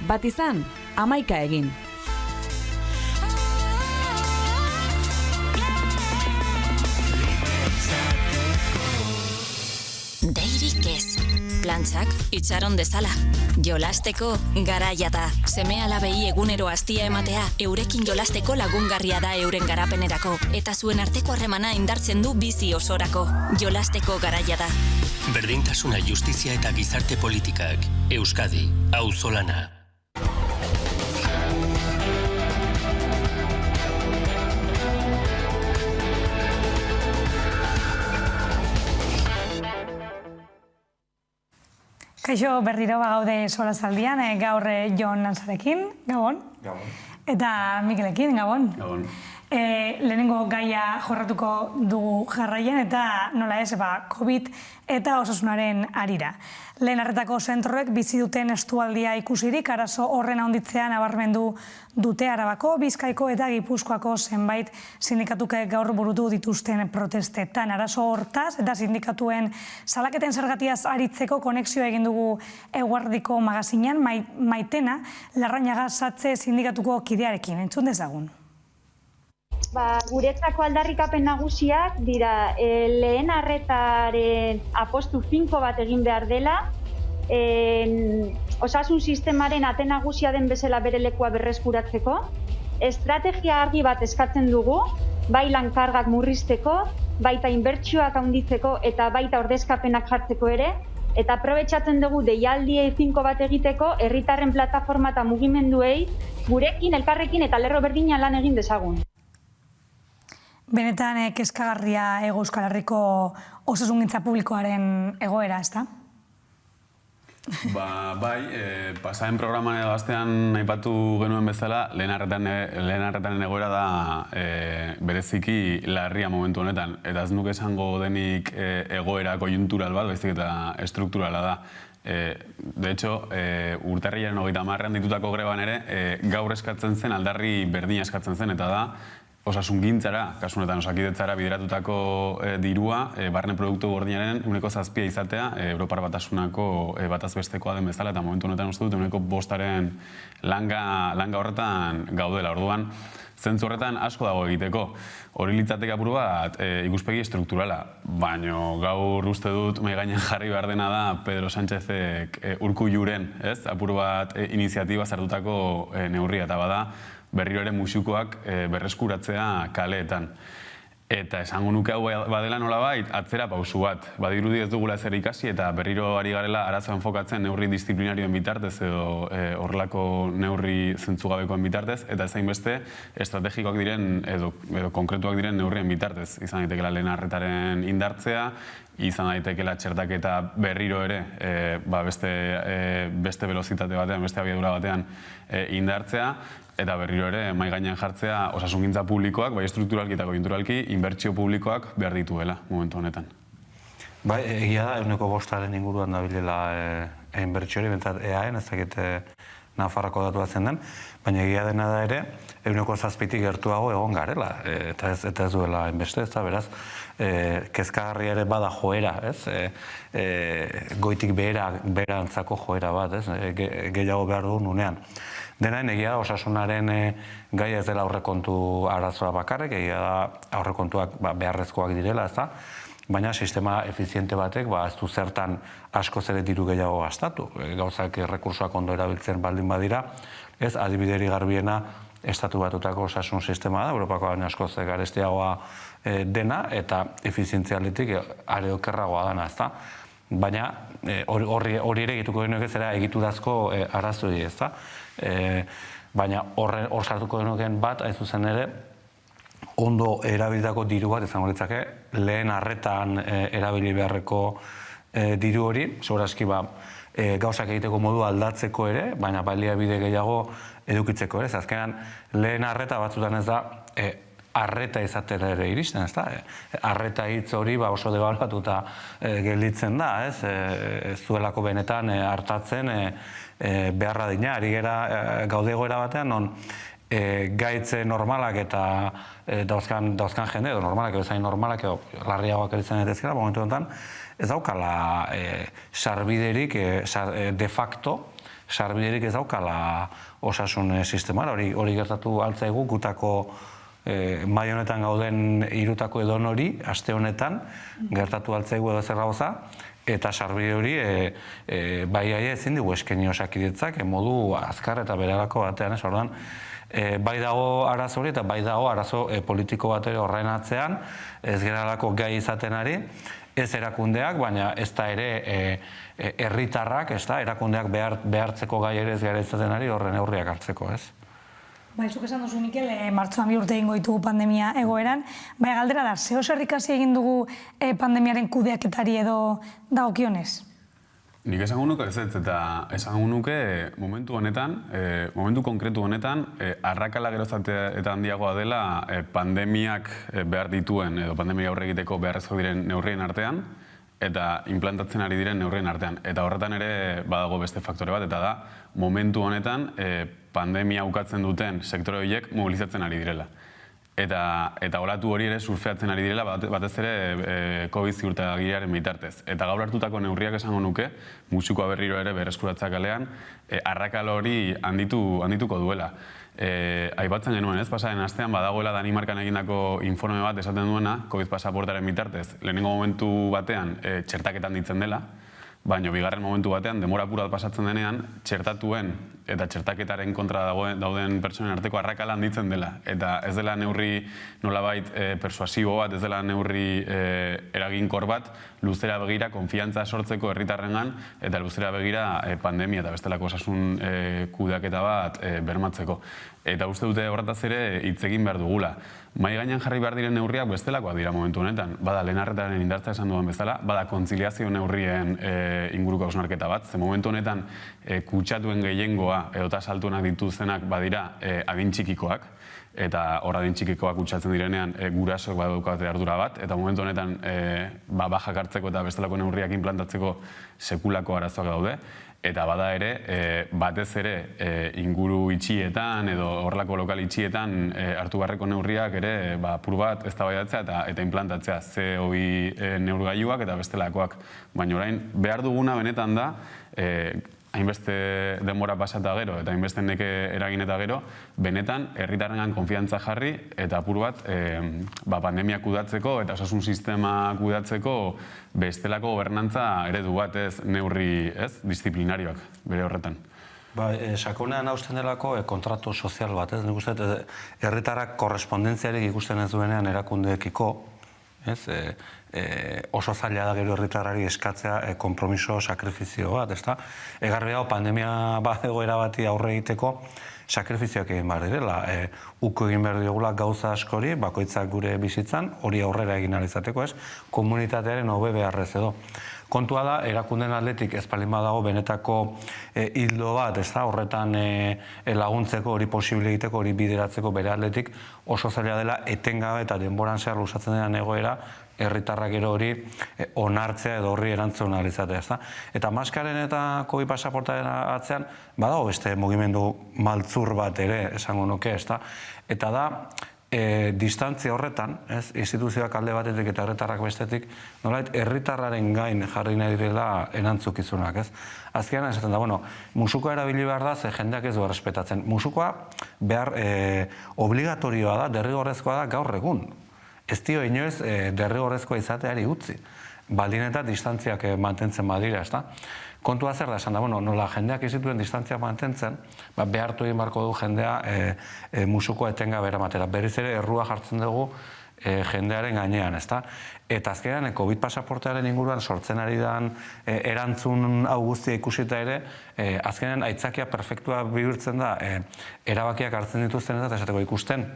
Bat izan, Amaika egin. Deirik ez. Plantxak itxaron dezala. Jolasteko garaia da. Seme-alabei egunero astia ematea, eurekin jolasteko lagungarria da euren garapenerako. Eta zuen arteko harremana indartzen du bizi osorako. Jolasteko garaia da. Berdintasuna, justizia eta gizarte politikak. Euskadi, auzolana. Kaixo, berriro gaude Solazaldian, gaur Jon Lanzarekin, Gabon. Gabon. Eta Mikelekin, Gabon. Gabon. Lehenengo gaia jorratuko dugu jarraian eta nola ez, COVID eta osasunaren arira. Lehen arretako zentroek bizi duten estualdia ikusirik, arazo horren handitzea nabarmendu dute Arabako, Bizkaiko eta Gipuzkoako zenbait sindikatuk gaur burutu dituzten protestetan. Arazo hortaz eta sindikatuen salaketen zergatiaz aritzeko konexioa egin dugu Eguerdiko magazinean, Maitena Larrañaga Satze sindikatuko kidearekin. Entzun dezagun. Guretzako aldarrikapen nagusiak dira lehen arretaren apostu finko bat egin behar dela, osasun sistemaren ate nagusia den bezala bere lekua berreskuratzeko, estrategia argi bat eskatzen dugu, bai lankargak murrizteko, baita inbertsioak handitzeko eta baita ordezkapenak jartzeko ere, eta aprobetxatzen dugu deialdi finko bat egiteko herritarren plataforma eta mugimenduei gurekin, elkarrekin eta lerro berdinean lan egin dezagun. Benetan kezkagarria Euskal Herriko osasungintza publikoaren egoera, ezta? Bai, pasaren programan edo astean aipatu genuen bezala, lehen arretaren egoera da bereziki larria momentu honetan. Eta ez nuke esango denik egoera koiuntural bat, baizik eta estrukturala da. De hecho, urtarrilaren 30an ditutako greban ere, gaur eskatzen zen, aldarri berdina eskatzen zen, eta da, osasungintzara, kasunetan osakidetzara bideratutako dirua, barne produktu gordinaren 7% izatea, Europar Batasunako batazbestekoa den bezala, eta momentu honetan uste dut 5% langa horretan gaudela. Orduan, zentzu horretan asko dago egiteko. Hori litzateke apur bat ikuspegi estrukturala, baina gaur uste dut mahai gainean jarri behar dena da Pedro Sánchezek Urkulluren, apur bat iniziatiba sartutako neurria, eta bada berriro ere musukoak berreskuratzea kaleetan. Eta esango nuke hau badela nolabait atzera pausu bat. Badirudi ez dugula ezer ikasi eta berriro ari garela arazoa enfokatzen neurri disiplinarioen bitartez edo horrelako neurri zentzugabekoen bitartez, eta ezain beste estrategikoak diren edo konkretuak diren neurrien bitartez. Izan daitekela lehen arretaren indartzea, izan daitekela txertaketa berriro ere beste velozitate batean, beste abiadura batean indartzea, eta berriro ere mahai gainean jartzea osasungintza publikoak, bai estrukturalki eta koiunturalki, inbertsio publikoak behar dituela momentu honetan. Bai, egia da, 5% inguruan dabilela inbertsiori, bentsat EAen, ez dakit Nafarroko datu zen den, baina egia dena da ere, 7% gertuago egon garela, eta ez duela inbeste, ez da, beraz, kezkagarria ere bada joera, ez? Goitik beherantzako joera bat, ez? Gehiago behar du nunean. Denaen, egia osasunaren gaia ez dela aurrekontu arazoa bakarrik, egia da aurrekontuak beharrezkoak direla, ez da? Baina sistema efiziente batek ez du zertan asko ere diru gehiago gastatu. Gauzak errekursoak ondo erabiltzen baldin badira, ez adibideri garbiena estatu batutako osasun sistema da, Europako baina asko garestiagoa dena eta efizientzialetik are okerragoa dana, ez da? Baina hori ere egituko genuke zera egiturazko arazoi, ez da? Baina hor sartuko genuken bat, hain zuzen ere, ondo erabilitako diru bat izango litzake, lehen arretan erabili beharreko diru hori, segurazki gauzak egiteko modu aldatzeko ere, baina baliabide gehiago edukitzeko ere. Azkenan, lehen arreta batzutan ez da arreta izatera ere iristen, ez da? Arreta hitz hori oso debaluatuta gelditzen da, ez? Ez zuelako benetan hartatzen beharra dina, ari gera gaude egoera batean, non gaitze normalak eta dauzkan jende, edo normalak edo zain normalak edo larriagoak eritzen daitezkela, momentu honetan, ez daukala sarbiderik, de facto, sarbiderik ez daukala osasun sistemara, hori gertatu altzaigu gutako mai honetan gauden hirutako edon hori, aste honetan, gertatu altzaigu edo zer gauza, eta sarbide hori bai ezin dugu eskaini Osakidetzak modu azkar eta berelako batean, ez orduan, bai dago arazo hori eta bai dago arazo politiko bat ere horren atzean, ez geralako gai izaten ari, ez erakundeak, baina ez da ere herritarrak, ez da, erakundeak behartzeko gai ere ez gara izaten ari horren neurriak hartzeko, ez? Zuk esan duzu, Mikel, martxoan 2 urte egingo ditugu pandemia egoeran, baina galdera da, zer ikasi egin dugu pandemiaren kudeaketari edo dagokionez? Nik esango nuke ez eta esango nuke momentu honetan, momentu konkretu honetan, arrakala geroz eta handiagoa dela pandemiak behar dituen edo pandemia aurre egiteko beharrezko diren neurrien artean eta implantatzen ari diren neurrien artean. Eta horretan ere badago beste faktore bat, eta da momentu honetan pandemia ukatzen duten sektore horiek mobilizatzen ari direla. Eta olatu hori ere surfeatzen ari direla, batez ere COVID ziurtagiriaren bitartez. Eta gaur hartutako neurriak esango nuke, musukoa berriro ere berreskuratzak alean, arrakal hori handituko duela. Aipatzen genuen ez, pasaren astean badagoela Danimarkan egindako informe bat esaten duena, COVID pasaportaren bitartez, lehenengo momentu batean txertaketan ditzen dela, baina bigarren momentu batean, denbora apur bat pasatzen denean, txertatuen eta txertaketaren kontra dauden pertsonen arteko arrakala handitzen dela. Eta ez dela neurri nolabait persuasibo bat, ez dela neurri eraginkor bat, luzera begira, konfiantza sortzeko herritarrengan, eta luzera begira pandemia eta bestelako osasun kudeaketa bat bermatzeko. Eta uste dute horretaz ere hitz egin behar dugula. Mai gainean jarri behar diren neurriak bestelakoak dira momentu honetan. Bada lehen arretaren indartza esan duan bezala, bada kontziliazio neurrien inguruko hausnarketa bat. Ze momentu honetan kutsatuen gehiengoa edota saltuenak dituzenak badira adin txikikoak, eta hor adin txikikoak kutsatzen direnean gurasoak badaukate ardura bat, eta momentu honetan bajak hartzeko eta bestelako neurriak implantatzeko sekulako arazoak daude. Eta bada ere, batez ere, inguru itxietan edo horrelako lokal itxietan hartu beharreko neurriak ere apur bat eztabaidatzea eta implantatzea CO2 neurgailuak eta bestelakoak. Baina orain, behar duguna benetan da, hainbeste denbora pasata gero eta hainbeste neke eragin eta gero, benetan herritarrengan konfiantza jarri eta apur bat pandemia kudatzeko eta osasun sistema kudatzeko bestelako gobernantza eredu bat ez neurri disiplinarioak bere horretan. Sakonean hausten delako kontratu sozial bat, nik uste herritarrak korrespondentziarik ikusten ez duenean erakundeekiko, oso zaila da gero herritarrari eskatzea konpromiso, sakrifizio bat, ezta? Egarri hau pandemia egoera bati aurre egiteko sakrifizioak egin behar direla. Uko egin behar digula gauza askori, bakoitzak gure bizitzan, hori aurrera egin ahal izateko, ez? Komunitatearen hobe beharrez edo. Kontua da, erakunden atletik ez palin badago benetako hildo bat, ez da, horretan laguntzeko, hori posible egiteko, hori bideratzeko bere atletik oso zaila dela etengabe eta denboran zehar luzatzen denan egoera, herritarrak ero hori onartzea edo horri erantzun ahal izatea, ez da. Eta maskaren eta COVID pasaportaren atzean, badago beste mugimendu maltzur bat ere, esango nuke, ez da. Eta da, distantzia horretan, instituzioak alde batetik eta herritarrak bestetik, nolait, herritarraren gain jarri nahi direla erantzukizunak, ez? Azkenean esaten da, musukoa erabili behar da, ze jendeak ez du errespetatzen. Musukoa behar obligatorioa da, derrigorrezkoa da gaur egun. Ez dio inoiz derrigorrezkoa izateari utzi. Baldin eta distantziak mantentzen badira, ez da? Kontua zer da, esan da, nola jendeak izituen distantziak mantentzen, behartu egin barko du jendea musukoa etengabe eramatera. Berriz ere, errua jartzen dugu jendearen gainean, ez da? Eta azkenean, COVID pasaportearen inguruan sortzen ari dan erantzun hau guztia ikusita ere, azkenean aitzakia perfektua bihurtzen da, erabakiak hartzen dituzten eta esateko ikusten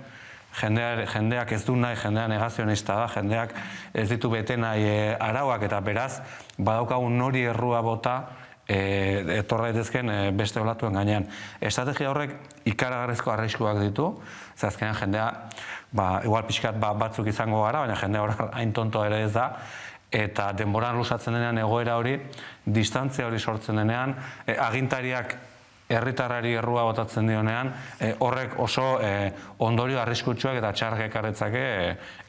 jendeak ez du nahi, jendea negazionista da, jendeak ez ditu bete nahi arauak, eta beraz, badaukagun nori errua bota, etorra daitezken beste olatuen gainean. Estrategia horrek ikaragarrizko arriskuak ditu, ze azkenean jendea, igual pixkat batzuk izango gara, baina jendea hor hain tontoa ere ez da, eta denboran luzatzen denean egoera hori, distantzia hori sortzen denean, agintariak herritarrari errua botatzen dionean, horrek oso ondorio arriskutsuak eta txarrak ekarretzake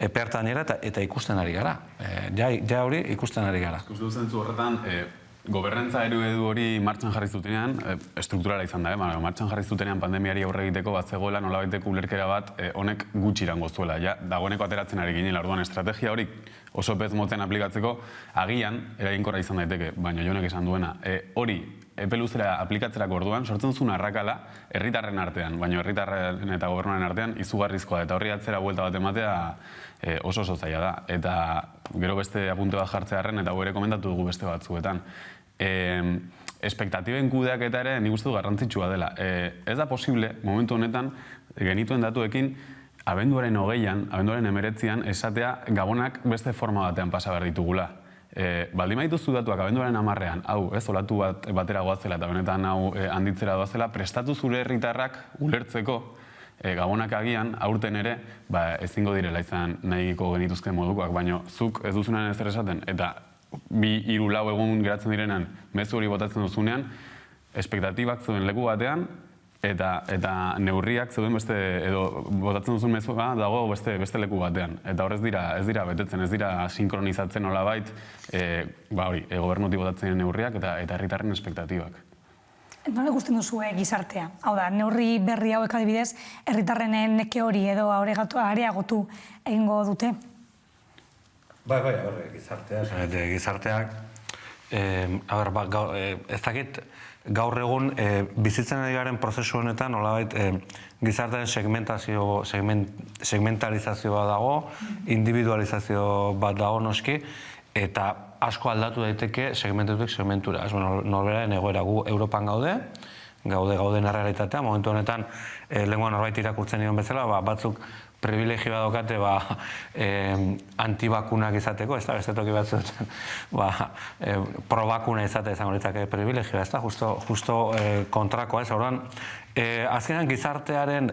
epertainera eta ikusten ari gara. Ja hori ikusten ari gara. Ikusten zentzu horretan, gobernantza eredu hori martxan jarri zutenean, estrukturala izan da, martxan jarri zutenean pandemiari aurre egiteko bat zegoela nolabaiteko ulerkera bat honek gutxi irango zuela. Dagoeneko ateratzen ari ginen, orduan estrategia hori oso pez motzen aplikatzeko agian eraginkorra izan daiteke, baina Jonek esan duena. Hori epe luzera aplikatzerako orduan sortzen zuen arrakala herritarren artean, baina herritarren eta gobernuaren artean izugarrizkoa, eta horri atzera buelta bat ematea oso zaila da. Eta gero beste apunte bat jartzearren, eta ere komentatu dugu beste batzuetan. Espektatiben kudeaketa ere nik uste du garrantzitsua dela. Ez da posible, momentu honetan, genituen datuekin, abenduaren 20an, abenduaren 19an, esatea gabonak beste forma batean pasa behar ditugula. Baldin badituzu datuak abenduaren 10ean, hau, ez, olatu batera goazela eta benetan hau handitzera doazela, prestatu zure herritarrak ulertzeko gabonak agian, aurten ere, ezingo direla izan nahiko genituzken modukoak, baina zuk ez duzunean ezer esaten, eta 2-3 egun geratzen direnean mezu hori botatzen duzunean, espektatibak zeuden leku batean, eta neurriak zeuden beste, edo botatzen duzun mezua dago beste leku batean. Eta hor ez dira betetzen, ez dira sinkronizatzen nolabait, gobernutik botatzen neurriak eta herritarren espektatibak. Nola ikusten duzu gizartea? Hau da, neurri berri hauek adibidez, herritarren neke hori edo areagotu egingo dute? Gizarteak, ez dakit gaur egun bizitzen ari garen prozesu honetan nolabait gizartearen segmentarizazioa dago, individualizazio bat dago noski, eta asko aldatu daiteke segmentutik segmentura. Norberaren egoera gu Europan gauden errealitatea, momentu honetan lenguan norbait irakurtzen nion bezala, batzuk privilegio daukate antibakunak izateko, ez da, beste toki batzuetan probakuna izatea izango litzake privilegioa, ez da, justo kontrakoa ez, orduan, azkenean gizartearen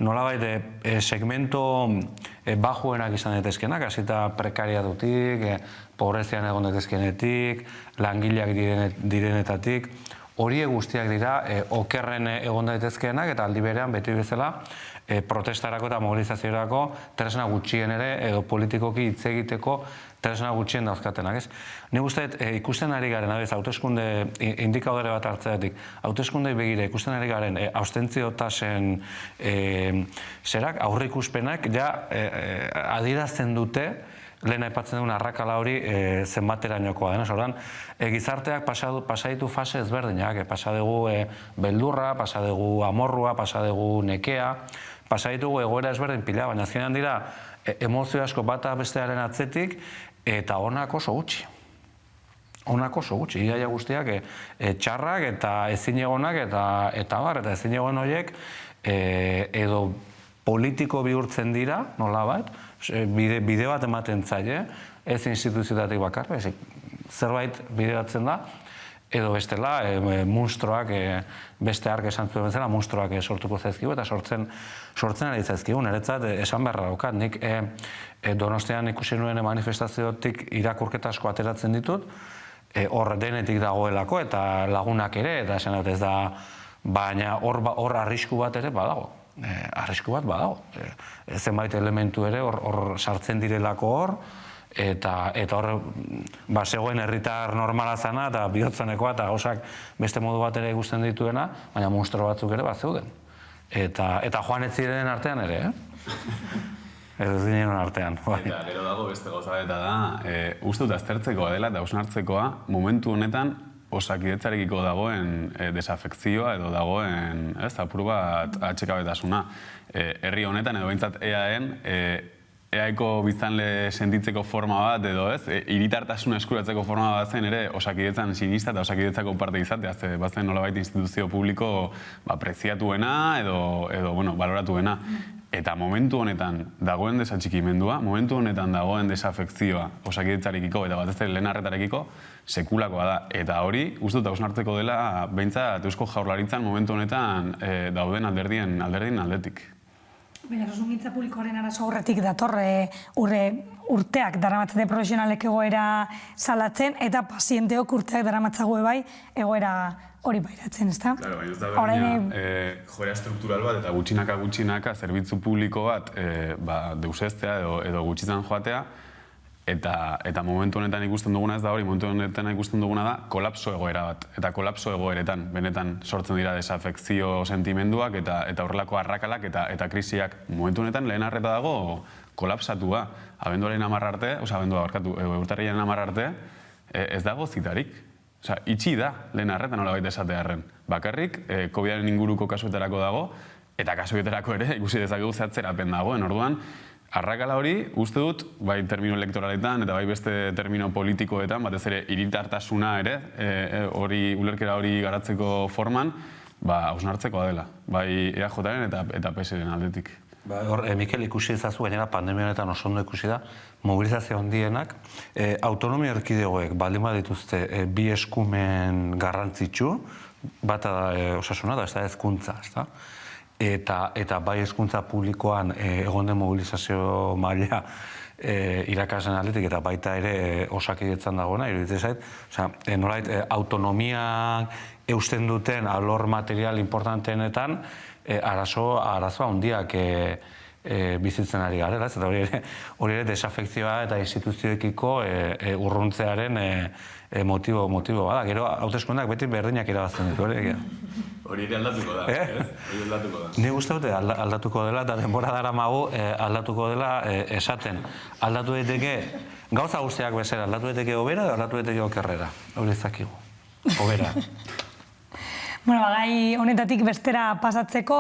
nolabait segmento bajuenak izan daitezkenak, hasita prekariatutik, pobrezian egon daitezkenetik, langileak direnetatik, horiek guztiak dira okerren egon daitezkeenak eta aldi berean beti bezala protestarako eta mobilizaziorako tresna gutxien ere edo politikoki hitz egiteko tresna gutxien dauzkatenak, ez? Nik uste ikusten ari garen, hauteskunde indikaudere bat hartzeatik, hauteskundei begira ikusten ari garen abstentzio tasen aurreikuspenak ja adierazten dute lehen aipatzen duen arrakala hori zenbaterainokoa dena. Orduan, gizarteak pasa ditu fase ezberdinak, pasa dugu beldurra, pasa dugu amorrua, pasa dugu nekea, pasa ditugu egoera ezberdin pila, baina azkenean dira emozio asko bata bestearen atzetik eta onak oso gutxi. Onak oso gutxi, iaia guztiak txarrak eta ezinegonak eta ezinegon horiek edo politiko bihurtzen dira, nolabait, bide bat ematen zaie, ez instituzioetatik bakar, zerbait bideratzen da, edo bestela, munstroak, beste ark esan zuen bezala, munstroak sortuko zaizkigu, eta sortzen ari zaizkigu, niretzat esan beharra daukat, nik Donostian ikusi nuen manifestaziotik irakurketa asko ateratzen ditut, hor denetik dagoelako, eta lagunak ere, eta esan dut ez da, baina hor arrisku bat ere badago. Arrisku bat badago. Zenbait elementu ere hor sartzen direlako hor, eta hor zegoen herritar normala zana eta bihotzenekoa eta gauzak beste modu bat ere ikusten dituena, baina monstro batzuk ere bat zeuden. Eta joan ez ziren artean ere, ez zinen artean. Eta gero dago beste gauza eta da, uste dut aztertzekoa dela eta hausnartzekoa momentu honetan Osakidetzarekiko dagoen desafekzioa edo dagoen apur bat atxekabetasuna. Herri honetan edo behintzat EAen eaeko biztanle sentitzeko forma bat edo ez, hiritartasuna eskuratzeko forma bat zen ere Osakidetzan sinista eta Osakidetzako parte izatea, ze bazen nolabait instituzio publiko preziatuena edo baloratuena. Eta momentu honetan dagoen desatxikimendua, momentu honetan dagoen desafekzioa Osakidetzarekiko eta batez ere lehen arretarekiko sekulakoa da. Eta hori, uste dut hausnartzeko dela, behintzat Eusko Jaurlaritzan momentu honetan dauden alderdien aldetik. Baina, osasungintza publikoaren arazo aurretik dator, urteak daramatzate profesionalek egoera salatzen, eta pazienteok urteak daramatzago bai egoera hori pairatzen, ezta? Claro, baina ez da berdina, joera struktural bat eta gutxinaka zerbitzu publiko bat deusestea edo gutxitzen joatea, eta momentu honetan ikusten duguna ez da hori, momentu honetan ikusten duguna da kolapso egoera bat. Eta kolapso egoeretan, benetan sortzen dira desafekzio sentimenduak eta horrelako arrakalak eta krisiak. Momentu honetan lehen arreta dago kolapsatua. Abenduaren 10 arte, urtarrilaren 10 arte, ez dago zitarik. Itxi da lehen arreta nola baita esatearren. Bakarrik, COVID-aren inguruko kasuetarako dago, eta kasuetarako ere ikusi dezakegu zehatzerapen dagoen. Orduan, arrakala hori, uste dut, bai termino elektoraletan eta bai beste termino politikoetan, batez ere hiritartasuna ere, ulerkera hori garatzeko forman, hausnartzekoa dela, bai EAJaren eta PSren aldetik. Mikel, ikusi ezazu, gainera pandemia honetan oso ondo ikusi da, mobilizazio handienak, autonomia erkidegoek baldin badituzte bi eskumen garrantzitsu, bata da osasuna da, ez da hezkuntza, ez da? Eta bai hezkuntza publikoan egon den mobilizazio maila irakasleen aldetik eta baita ere Osakidetzan dagoena, iruditzen zait, nolait autonomia eusten duten alor material importanteenetan arazoa handiak bizitzen ari garela, eta hori ere desafekzioa eta instituzioekiko urruntzearen motibo bada. Gero, hauteskundeak beti berdinak irabazten ditu, hori ere aldatuko da, ez? Hori aldatuko da. Ni uste dute aldatuko dela, eta denbora daramagu aldatuko dela esaten. Aldatu daiteke, gauza guztiak bezala, aldatu daiteke hobera edo aldatu daiteke okerrera. Hori ezakigu. Hobera. Gai honetatik bestera pasatzeko,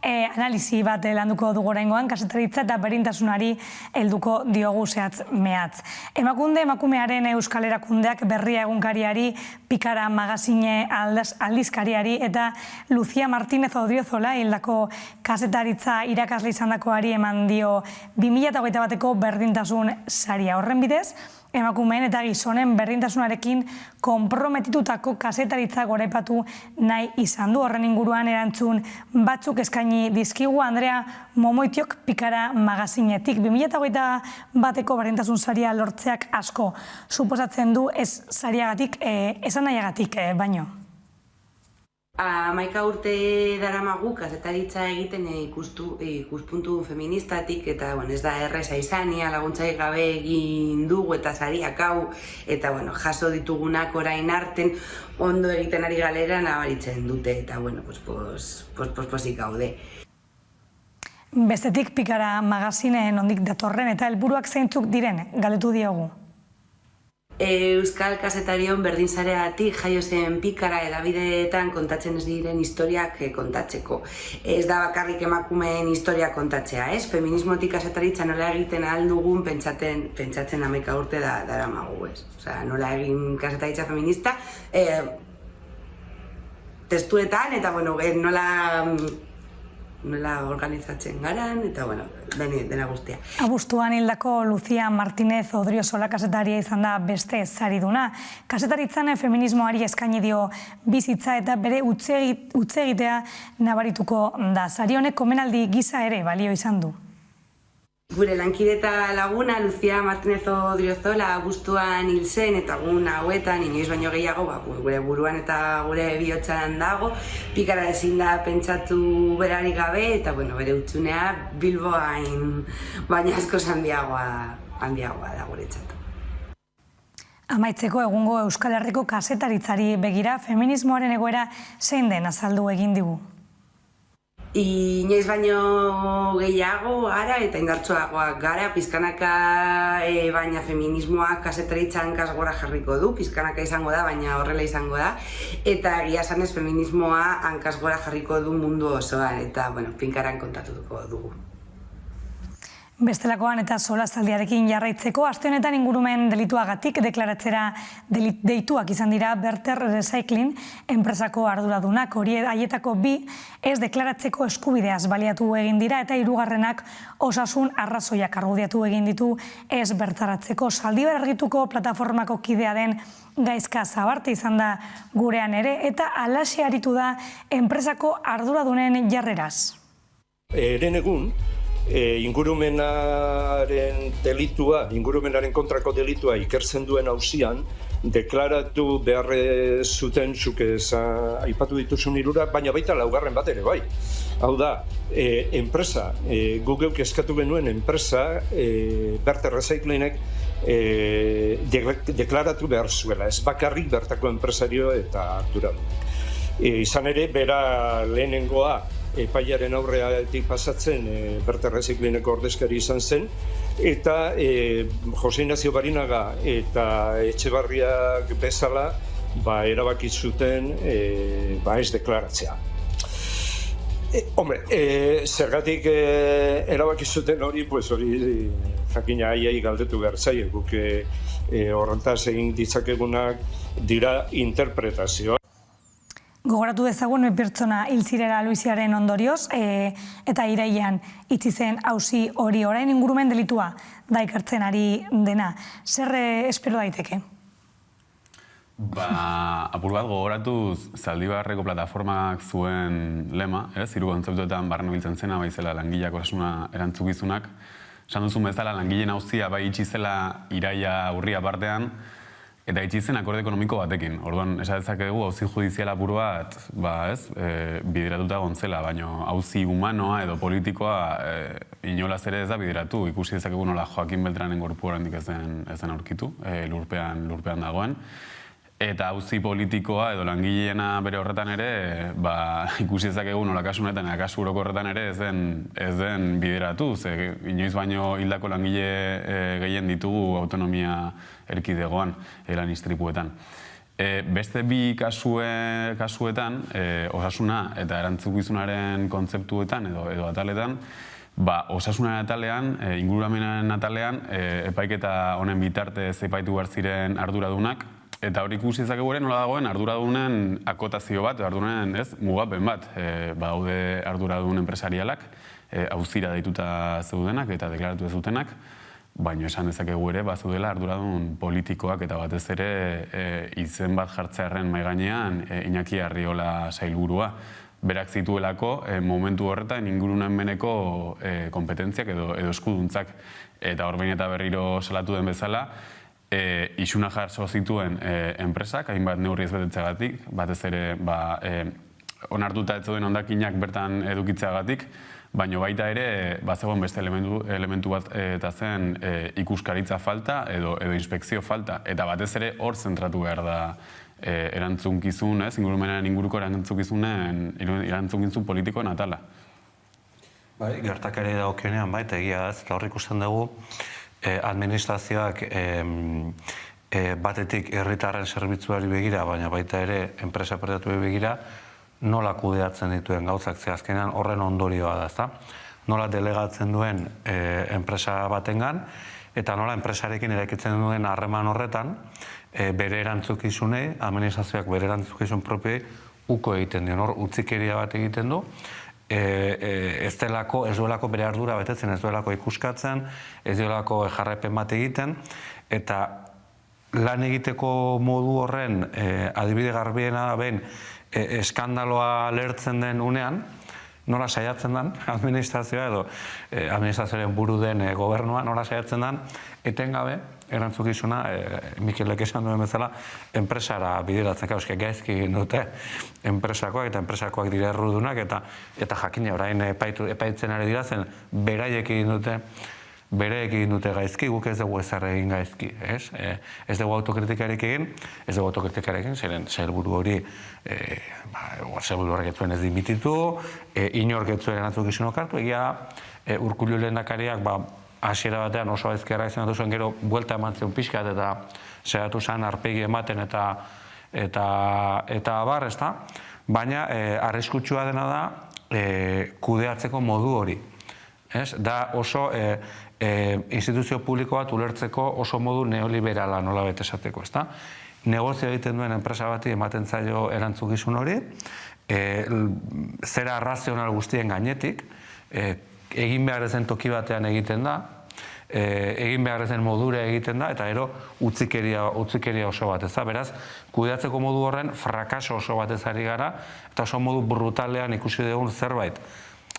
analizi bat landuko dugu oraingoan, kazetaritza eta berdintasunari helduko diogu zehatz mehatz. Emakumearen Euskal Erakundeak Berria egunkariari, Pikara magazine aldizkariari eta Lucia Martínez Odriozola hildako kazetaritza irakasle izandakoari eman dio 2021ko berdintasun saria. Horren bidez, emakumeen eta gizonen berdintasunarekin konprometitutako kazetaritza goraipatu nahi izan du. Horren inguruan erantzun batzuk eskaini dizkigu Andrea Momoitiok Pikara magazinetik. 2021ko berdintasun saria lortzeak asko suposatzen du, ez sariagatik, esan nahiagatik baino. 11 urte daramagu kazetaritza egiten ikuspuntu feministatik, eta ez da erreza izania, laguntzarik gabe egin dugu eta sariak hau, eta jaso ditugunak orain arten ondo egiten ari galera nabaritzen dute, eta posik gaude. Bestetik Pikara magazinen ondik datorren eta helburuak zeintzuk diren, galdetu diogu. Euskal kazetarion berdinsareagatik jaio zen Pikara hedabideetan kontatzen ez diren historiak kontatzeko. Ez da bakarrik emakumeen historia kontatzea, ez? Feminismotik kazetaritza nola egiten ahal dugun pentsatzen 11 urte daramagu, ez? Nola egin kazetaritza feminista testuetan eta nola organizatzen garan, eta dena guztia. Abuztuan hildako Lucia Martínez Odriozola kazetaria izan da beste sariduna. Kazetaritzan feminismoari eskaini dio bizitza eta bere utzegitea nabarituko da. Sari honek komenaldi gisa ere balio izan du. Gure lankide eta laguna, Lucia Martínez Odriozola, abuztuan hil zen eta egun hauetan, inoiz baino gehiago, gure buruan eta gure bihotzan dago, Pikara ezin da pentsatu berari gabe, eta bere utxunea Bilboain baina asko handiagoa da guretzat. Amaitzeko egungo Euskal Herriko kazetaritzari begira, feminismoaren egoera zein den azaldu egin digu. Inoiz baino gehiago gara eta indartsuagoak gara, pizkanaka baina feminismoak kazetaritzan kasgora jarriko du, pizkanaka izango da, baina horrela izango da, eta egia esanez feminismoa hankasgora jarriko du mundu osoan, eta Pikaran kontatuko dugu. Bestelakoan eta solasaldiarekin jarraitzeko, aste honetan ingurumen delituagatik deklaratzera deituak izan dira Berter Recycling enpresako arduradunak. Hori haietako 2 ez deklaratzeko eskubideaz baliatu egin dira eta 3. osasun arrazoiak argudiatu egin ditu ez bertaratzeko. Zaldibar Argituko plataformako kidea den Gaizka Zabarte izan da gurean ere eta halaxe aritu da enpresako arduradunen jarreraz. Eren egun, ingurumenaren kontrako delitua ikertzen duen auzian, deklaratu behar zuten zuk aipatu dituzun 3, baina baita 4. bat ere bai. Hau da, enpresa, Google eskatu genuen enpresa, Berter Recyclingek deklaratu behar zuela, ez bakarrik bertako enpresario eta arduradunak. Izan ere, bera lehenengoa epaiaren aurreatik pasatzen Berter Recyclingeko ordezkari izan zen, eta Jose Ignacio Barinaga eta Etxebarriak bezala erabaki zuten ez deklaratzea. Zergatik erabaki zuten hori, hori jakina aiei galdetu behar zaie, guk horrentaz egin ditzakegunak dira interpretazioa. Gogoratu dezagun pertsona hil zirela Luisiaren ondorioz eta irailean itxi zen auzi hori, orain ingurumen delitua da ikertzen ari dena. Zer espero daiteke? Apur bat gogoratuz Zaldibarreko plataformak zuen lema, 3 kontzeptuetan barne biltzen zena, baizela langileak osasuna erantzukizunak. Esan duzun bezala langileen auzia bai itxi zela iraila urria partean, eta itxi zen akorde ekonomiko batekin. Orduan, esan dezakegu auzi judiziala apur bat, bideratuta gontzela, baina auzi humanoa edo politikoa inolaz ere ez da bideratu. Ikusi dezakegu nola Joaquin Beltranen gorpu oraindik ez den aurkitu, lurpean dagoen. Eta auzi politikoa edo langileena bere horretan ere, ikusi dezakegu nola kasu honetan eta kasu oroko horretan ere ez den bideratu. Inoiz baino hildako langile gehien ditugu autonomia erkidegoan, lan istripuetan. Beste 2 kasuetan, osasuna eta erantzukizunaren kontzeptuetan edo ataletan, osasunaren atalean, inguramenaren atalean, epaiketa honen bitartez epaitu behar ziren arduradunak, eta hori ikusi dezakegu ere nola dagoen arduradunen akotazio bat, arduradunen mugapen bat. Badaude arduradun enpresarialak, auzira deituta zeudenak eta deklaratu ez dutenak, baina esan dezakegu ere bazeudela arduradun politikoak eta batez ere izen bat jartzearen mahai gainean Iñaki Arriola sailburua. Berak zituelako momentu horretan ingurunen meneko kompetentziak edo eskuduntzak. Eta hor behin eta berriro salatu den bezala, isuna jaso zituen enpresak, hainbat neurri ez betetzeagatik, batez ere onartuta ez zeuden hondakinak bertan edukitzeagatik, baina baita ere bazegoen beste elementu bat eta zen ikuskaritza falta edo inspekzio falta. Eta batez ere hor zentratu behar da erantzunkizun, ingurumenaren inguruko erantzunkizun politikoen atala. Gertakari dagokionean baita egia ez, eta hor ikusten dugu administrazioak batetik herritarren zerbitzuari begira, baina baita ere enpresa pribatuei begira, nola kudeatzen dituen gauzak, ze azkenean horren ondorioa da, ezta? Nola delegatzen duen enpresa batengan, eta nola enpresarekin eraikitzen duen harreman horretan, bere erantzukizunei, administrazioak bere erantzukizun propiei uko egiten dion, hor utzikeria bat egiten du, ez duelako bere ardura betetzen, ez duelako ikuskatzen, ez duelako jarraipen bat egiten, eta lan egiteko modu horren adibide garbiena da behin eskandaloa lertzen den unean, nola saiatzen den administrazioa edo administrazioaren buru den gobernua, nola saiatzen den etengabe erantzukizuna, Mikelek esan duen bezala, enpresara bideratzen. Gaizki egin dute enpresakoak eta enpresakoak dira errudunak eta jakina orain epaitzen ari dira zen beraiek egin dute gaizki, guk ez dugu ezer egin gaizki. Ez dugu autokritikarik egin, zeren sailburu hori sailburu horrek ez zuen ez dimititu, inork ez zuen erantzukizunok hartu, egia Urkullu lehendakariak hasiera batean oso ezkerra izan zuen gero buelta eman zion pixkat eta saiatu zen arpegi ematen eta abar, ezta? Baina arriskutsua dena da kudeatzeko modu hori. Da oso instituzio publiko bat ulertzeko oso modu neoliberala nolabait esateko, ezta? Negozio egiten duen enpresa bati ematen zaio erantzukizun hori, zera razional guztien gainetik, egin behar ezen toki batean egiten da, egin behar ezen modura egiten da, eta ero utzikeria oso bat, ez da? Beraz, kudeatzeko modu horren frakaso oso bat ez ari gara, eta oso modu brutalean ikusi dugun zerbait.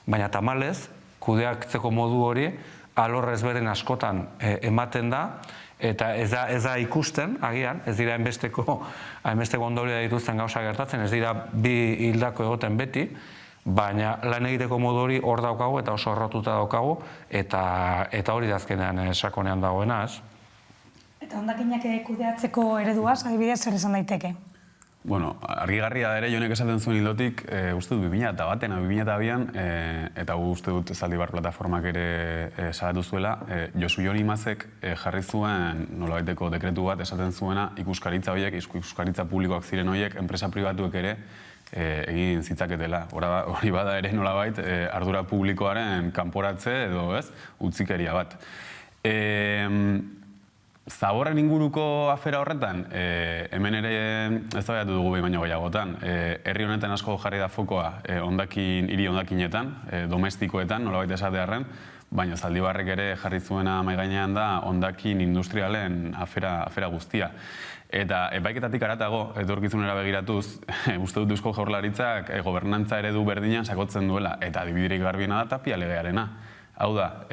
Baina tamalez, kudeatzeko modu hori, alor ezberen askotan ematen da, eta ez da ikusten, agian, ez dira hainbesteko ondorioa dituzten gauza gertatzen, ez dira bi hildako egoten beti, baina lan egiteko modu hori hor daukagu eta oso horrotuta daukagu, eta hori dazkenean sakonean dagoena, ez? Eta hondakinak kudeatzeko ereduaz, adibidez, zer esan daiteke? Bueno, argigarria da ere, Jonek esaten zuen hildotik, uste dut 2001-an, 2002an, eta uste dut Zaldibar plataformak ere salatu zuela, Josu Jon Imazek jarri zuen nolabaiteko dekretu bat esaten zuena ikuskaritza horiek, ikuskaritza publikoak ziren horiek, enpresa pribatuek ere egin zitzaketela. Hori bada ere nolabait ardura publikoaren kanporatze edo utzikeria bat. Zaborren inguruko afera horretan, hemen ere eztabaidatu dugu behin baino gehiagotan. Herri honetan asko jarri da fokoa hiri hondakinetan, domestikoetan, nolabait esatearren, baina Zaldibarrek ere jarri zuena mahai gainean da hondakin industrialen afera guztia. Eta epaiketatik haratago, etorkizunera begiratuz, uste dut Eusko Jaurlaritzak gobernantza eredu berdinean sakotzen duela, eta adibiderik garbiena da Tapia legearena. Hau da,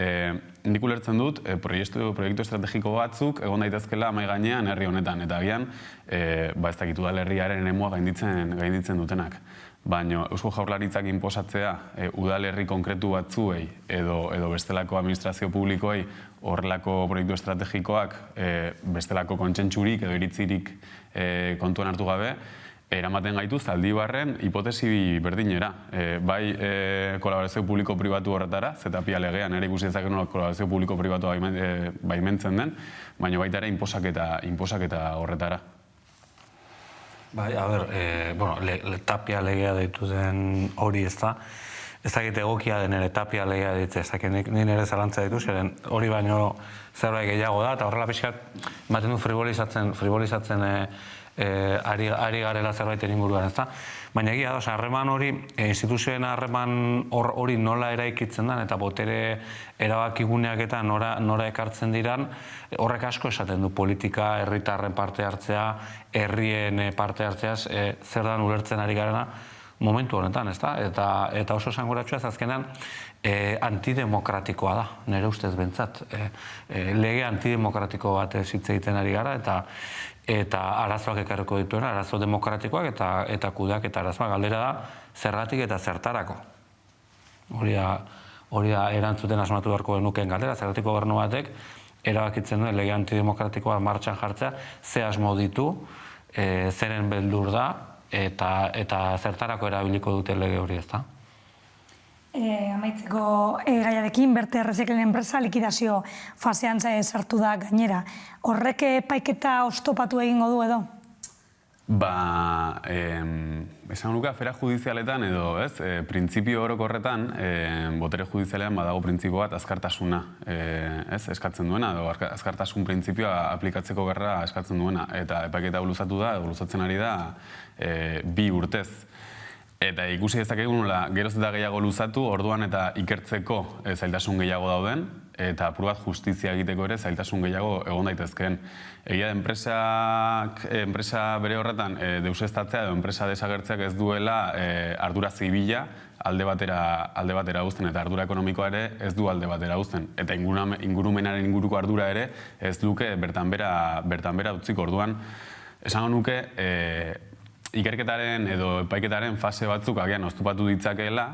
nik ulertzen dut, proiektu estrategiko batzuk egon daitezkela mahai gainean herri honetan, eta agian, ez dakitu da herriaren eremua gainditzen dutenak. Baina Eusko Jaurlaritzak inposatzea udalerri konkretu batzuei edo bestelako administrazio publikoei horrelako proiektu estrategikoak bestelako kontsentsurik edo iritzirik kontuan hartu gabe, eramaten gaitu Zaldibarren hipotesi berdinera. Bai kolaborazio publiko-pribatu horretara, Tapia legean ere ikusi dezaken kolaborazio publiko-pribatu baimentzen den, baina baita ere inposaketa horretara. Bai, Tapia legea deitu den hori ez da, ez dakit egokia den ere Tapia legea ditzea, ez dakit nire zalantza ditu, zeren hori baino zerbait gehiago da, eta horrela pixkat ematen du frivolizatzen ari garela zerbaiten inguruan, ez da? Baina egia da, harreman hori, instituzioen harreman hori nola eraikitzen den, eta botere erabakiguneak eta nora ekartzen diran, horrek asko esaten du politika, herritarren parte hartzea, herrien parte hartzeaz, zer dan ulertzen ari garena momentu honetan, ez da? Eta oso esanguratxoa ez azkenean antidemokratikoa da, nire ustez bentsat. Lege antidemokratiko bat hitz egiten ari gara, eta arazoak ekarriko dituena, arazo demokratikoak eta kudeak eta arazoak galdera da zergatik eta zertarako. Hori da erantzuten asmatu beharko genukeen galdera, zergatik gobernu batek erabakitzen duen lege antidemokratikoa martxan jartzea, ze asmo ditu, zeren beldur da, eta zertarako erabiliko dute lege hori, ez da? Amaitzeko gaiarekin, Berte Erreziklen enpresa likidazio fasean sartu da gainera. Horrek epaiketa oztopatu egingo du edo? Esan nuke afera judizialetan edo, printzipio orokorretan, botere judizialean badago printzipio bat azkartasuna eskatzen duena, edo azkartasun printzipioa aplikatzeko gerra eskatzen duena, eta epaiketa luzatu da, luzatzen ari da 2 urtez. Eta ikusi dezakegun nola geroz eta gehiago luzatu, orduan eta ikertzeko zailtasun gehiago dauden, eta apur bat justizia egiteko ere zailtasun gehiago egon daitezkeen. Egia da enpresa bere horretan deusestatzea edo enpresa desagertzeak ez duela ardura zibila alde batera uzten, eta ardura ekonomikoa ere ez du alde batera uzten. Eta ingurumenaren inguruko ardura ere ez luke bertan bera utziko. Orduan, esango nuke, ikerketaren edo epaiketaren fase batzuk agian oztopatu ditzakeela,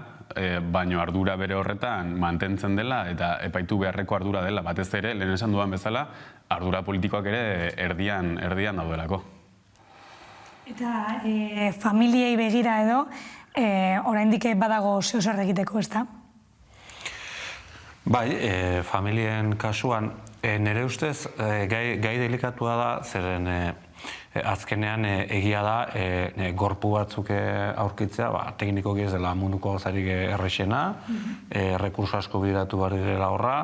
baino ardura bere horretan mantentzen dela eta epaitu beharreko ardura dela. Batez ere, lehen esan dudan bezala, ardura politikoak ere erdian daudelako. Eta familiei begira edo, oraindik badago zeozer egiteko, ez da? Bai, familien kasuan, nire ustez, gai delikatua da, zeren azkenean egia da gorpu batzuk aurkitzea, teknikoki ez dela munduko gauzarik errexena, rekurso asko bideratu behar direla horra,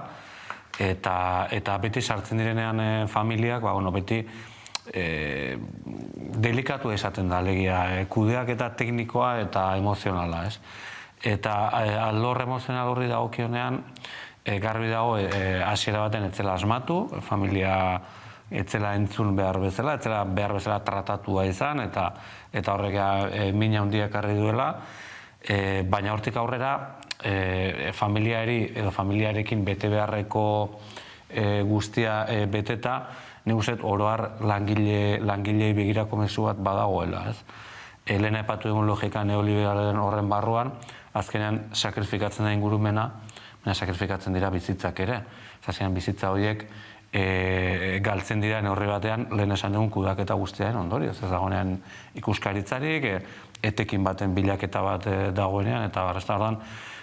eta beti sartzen direnean familiak, beti delikatu esaten da, alegia, kudeak eta teknikoa eta emozionala, ez? Eta alor emozional horri dagokionean, garbi dago hasiera baten etzela asmatu, familia etzela entzun behar bezala, etzela behar bezala tratatua izan, eta horrek min handia ekarri duela, baina hortik aurrera familiari edo familiarekin bete beharreko guztia beteta, nik uste oroar langilei begirako mezu bat badagoela, ez? Lehen aipatu egun logika neoliberalen horren barruan, azkenean sakrifikatzen da ingurumena, baina sakrifikatzen dira bizitzak ere. Azkenean bizitza horiek galtzen dira neurri batean lehen esan dugun kudaketa guztiaren ondorioz. Ez dagoenean ikuskaritzarik, etekin baten bilaketa bat dagoenean, eta barrezta ordan,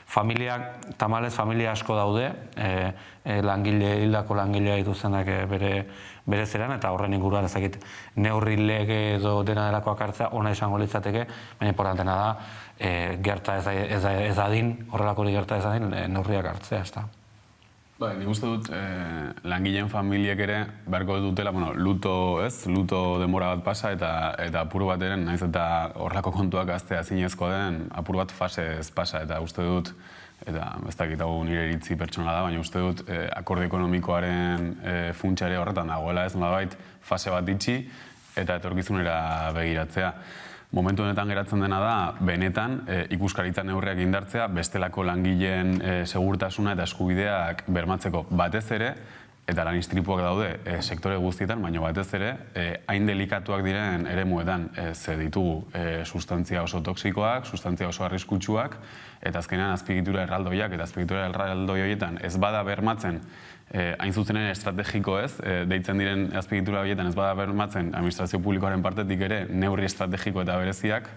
familiak, tamalez familia asko daude, hildako langilea dituzenak bere zeran, eta horren inguruan ezakit neurri lege edo dena delakoak hartzea ona izango litzateke, baina importantena da, gerta ez adin, horrelakorik gerta ez adin, neurriak hartzea, ez da. Nik uste dut, langileen familiek ere beharko dutela, luto denbora bat pasa eta apur bat eren, naiz eta horrelako kontuak aztea zinezkoa den, apur bat fasez pasa, eta uste dut, eta ez dakit hau nire iritzi pertsonala da, baina uste dut akorde ekonomikoaren funtsare horretan dagoela ez nolabait fase bat itxi eta etorkizunera begiratzea. Momentu honetan geratzen dena da, benetan ikuskaritza neurriak indartzea, bestelako langileen segurtasuna eta eskubideak bermatzeko batez ere, eta lan istripuak daude sektore guztietan, baina batez ere, hain delikatuak diren eremuetan ze ditugu sustantzia oso toksikoak, sustantzia oso arriskutsuak, eta azkenean azpiegitura erraldoiak, eta azpiegitura erraldoi horietan ez bada bermatzen hain zuzenen estrategiko ez, deitzen diren azpiegitura horietan ez bada bermatzen administrazio publikoaren partetik ere neurri estrategiko eta bereziak,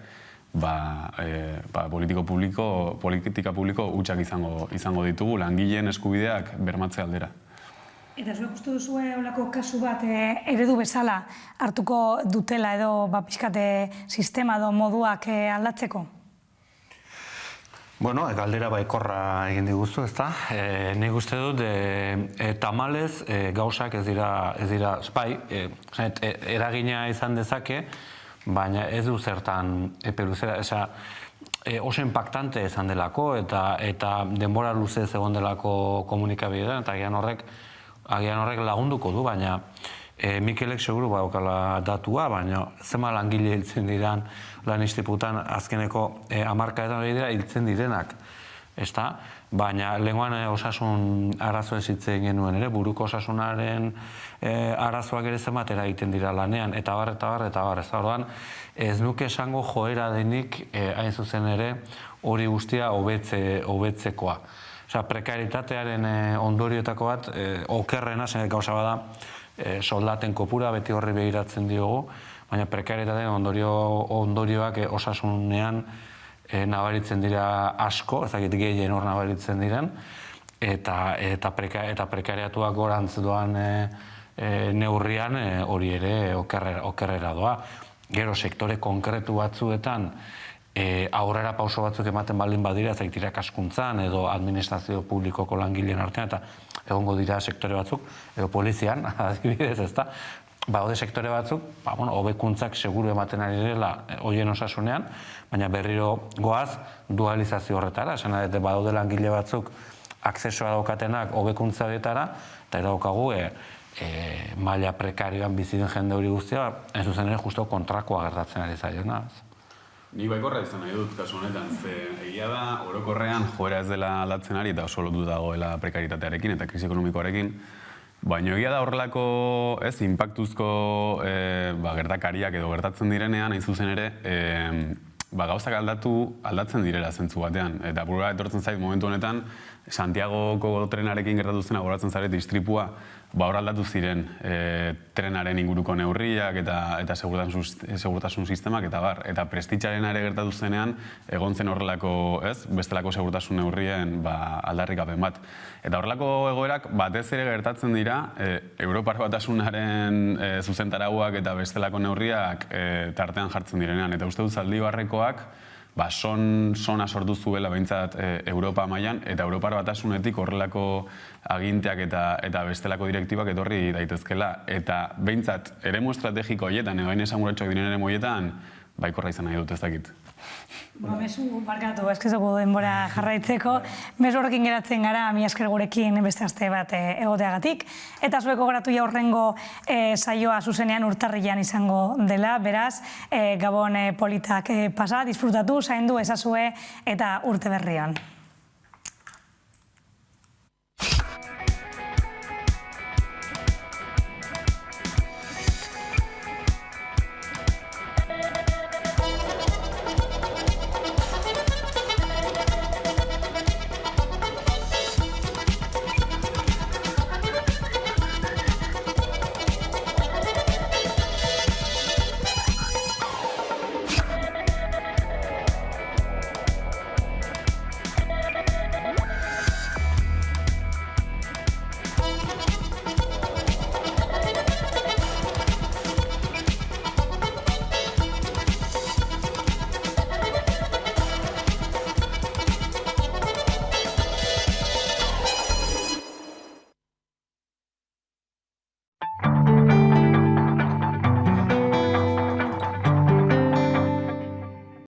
politika publiko hutsak izango ditugu langileen eskubideak bermatze aldera. Eta zuek uste duzue olako kasu bat eredu bezala hartuko dutela edo pixkate sistema edo moduak aldatzeko? Bueno, galdera baikorra egin diguzu, ezta? Nik uste dut, tamalez gauzak ez dira, bai, eragina izan dezake, baina ez du zertan epe luzera, oso impactante izan delako eta denbora luzez egon delako komunikabidean, eta agian horrek lagunduko du, baina Mikelek seguru baukala datua, baina zema langile hiltzen diran lan istriputan azkeneko hamarkadetan hori dira hiltzen direnak. Baina lehengoan osasun arazoez hitz egin genuen ere, buruko osasunaren arazoak ere zenbatera egiten dira lanean, eta bar. Orduan, ez nuke esango joera denik hain zuzen ere hori guztia hobetzekoa. Prekaritatearen ondorioetako bat, okerrena, gauza bada, soldaten kopura beti horri begiratzen diogu, baina prekaritatearen ondorioak osasunean nabaritzen dira asko, ezakit gehien hor nabaritzen diren, eta prekariatuak gorantz doan neurrian hori ere okerrera doa. Gero sektore konkretu batzuetan aurrera pauso batzuk ematen baldin badira, ezakit irakaskuntzan edo administrazio publikoko langileen artean, eta egongo dira sektore batzuk, edo polizian, adibidez, ezta? Baude sektore batzuk, hobekuntzak seguru ematen ari direla horien osasunean, baina berriro goaz dualizazio horretara, esan da, badaude langile batzuk akzesoa daukatenak hobekuntza horietara, eta daukagu maila prekarioan bizi den jende hori guztia, ez zuzen ere justo kontrakoa gertatzen ari zaiona. Ni baikorra izan nahi dut kasu honetan, ze egia da orokorrean joera ez dela aldatzen ari eta oso lotu dagoela prekaritatearekin eta krisi ekonomikoarekin, baina egia da horrelako inpaktuzko gertakariak edo gertatzen direnean, hain zuzen ere, gauzak aldatzen direla zentzu batean. Eta burura etortzen zait momentu honetan, Santiagoko trenarekin gertatu zen agoratzen zaret istripua, hor aldatu ziren trenaren inguruko neurriak eta segurtasun sistemak eta bar. Eta prestitxaren ere gertatu zenean, egon zen horrelako, bestelako segurtasun neurrien aldarrikapen bat. Eta horrelako egoerak batez ere gertatzen dira, Europar Batasunaren zuzentarauak eta bestelako neurriak tartean jartzen direnean. Eta uste dut Zaldibarrekoak sona sortu zuela behintzat Europa mailan, eta Europar Batasunetik horrelako aginteak eta bestelako direktibak etorri daitezkela. Eta behintzat, eremu estrategiko horietan, egain esanguratxoak diren eremu horietan, baikorra izan nahi dut ez dakit. Mezu, barkatu, eskizuko denbora jarraitzeko. Mezu horrekin geratzen gara, mi esker gurekin beste aste bat egoteagatik. Eta zueko geratu jaurrengo saioa zuzenean urtarrian izango dela, beraz, Gabon politak pasa, disfrutatu, zaindu ezazue eta urte berrian.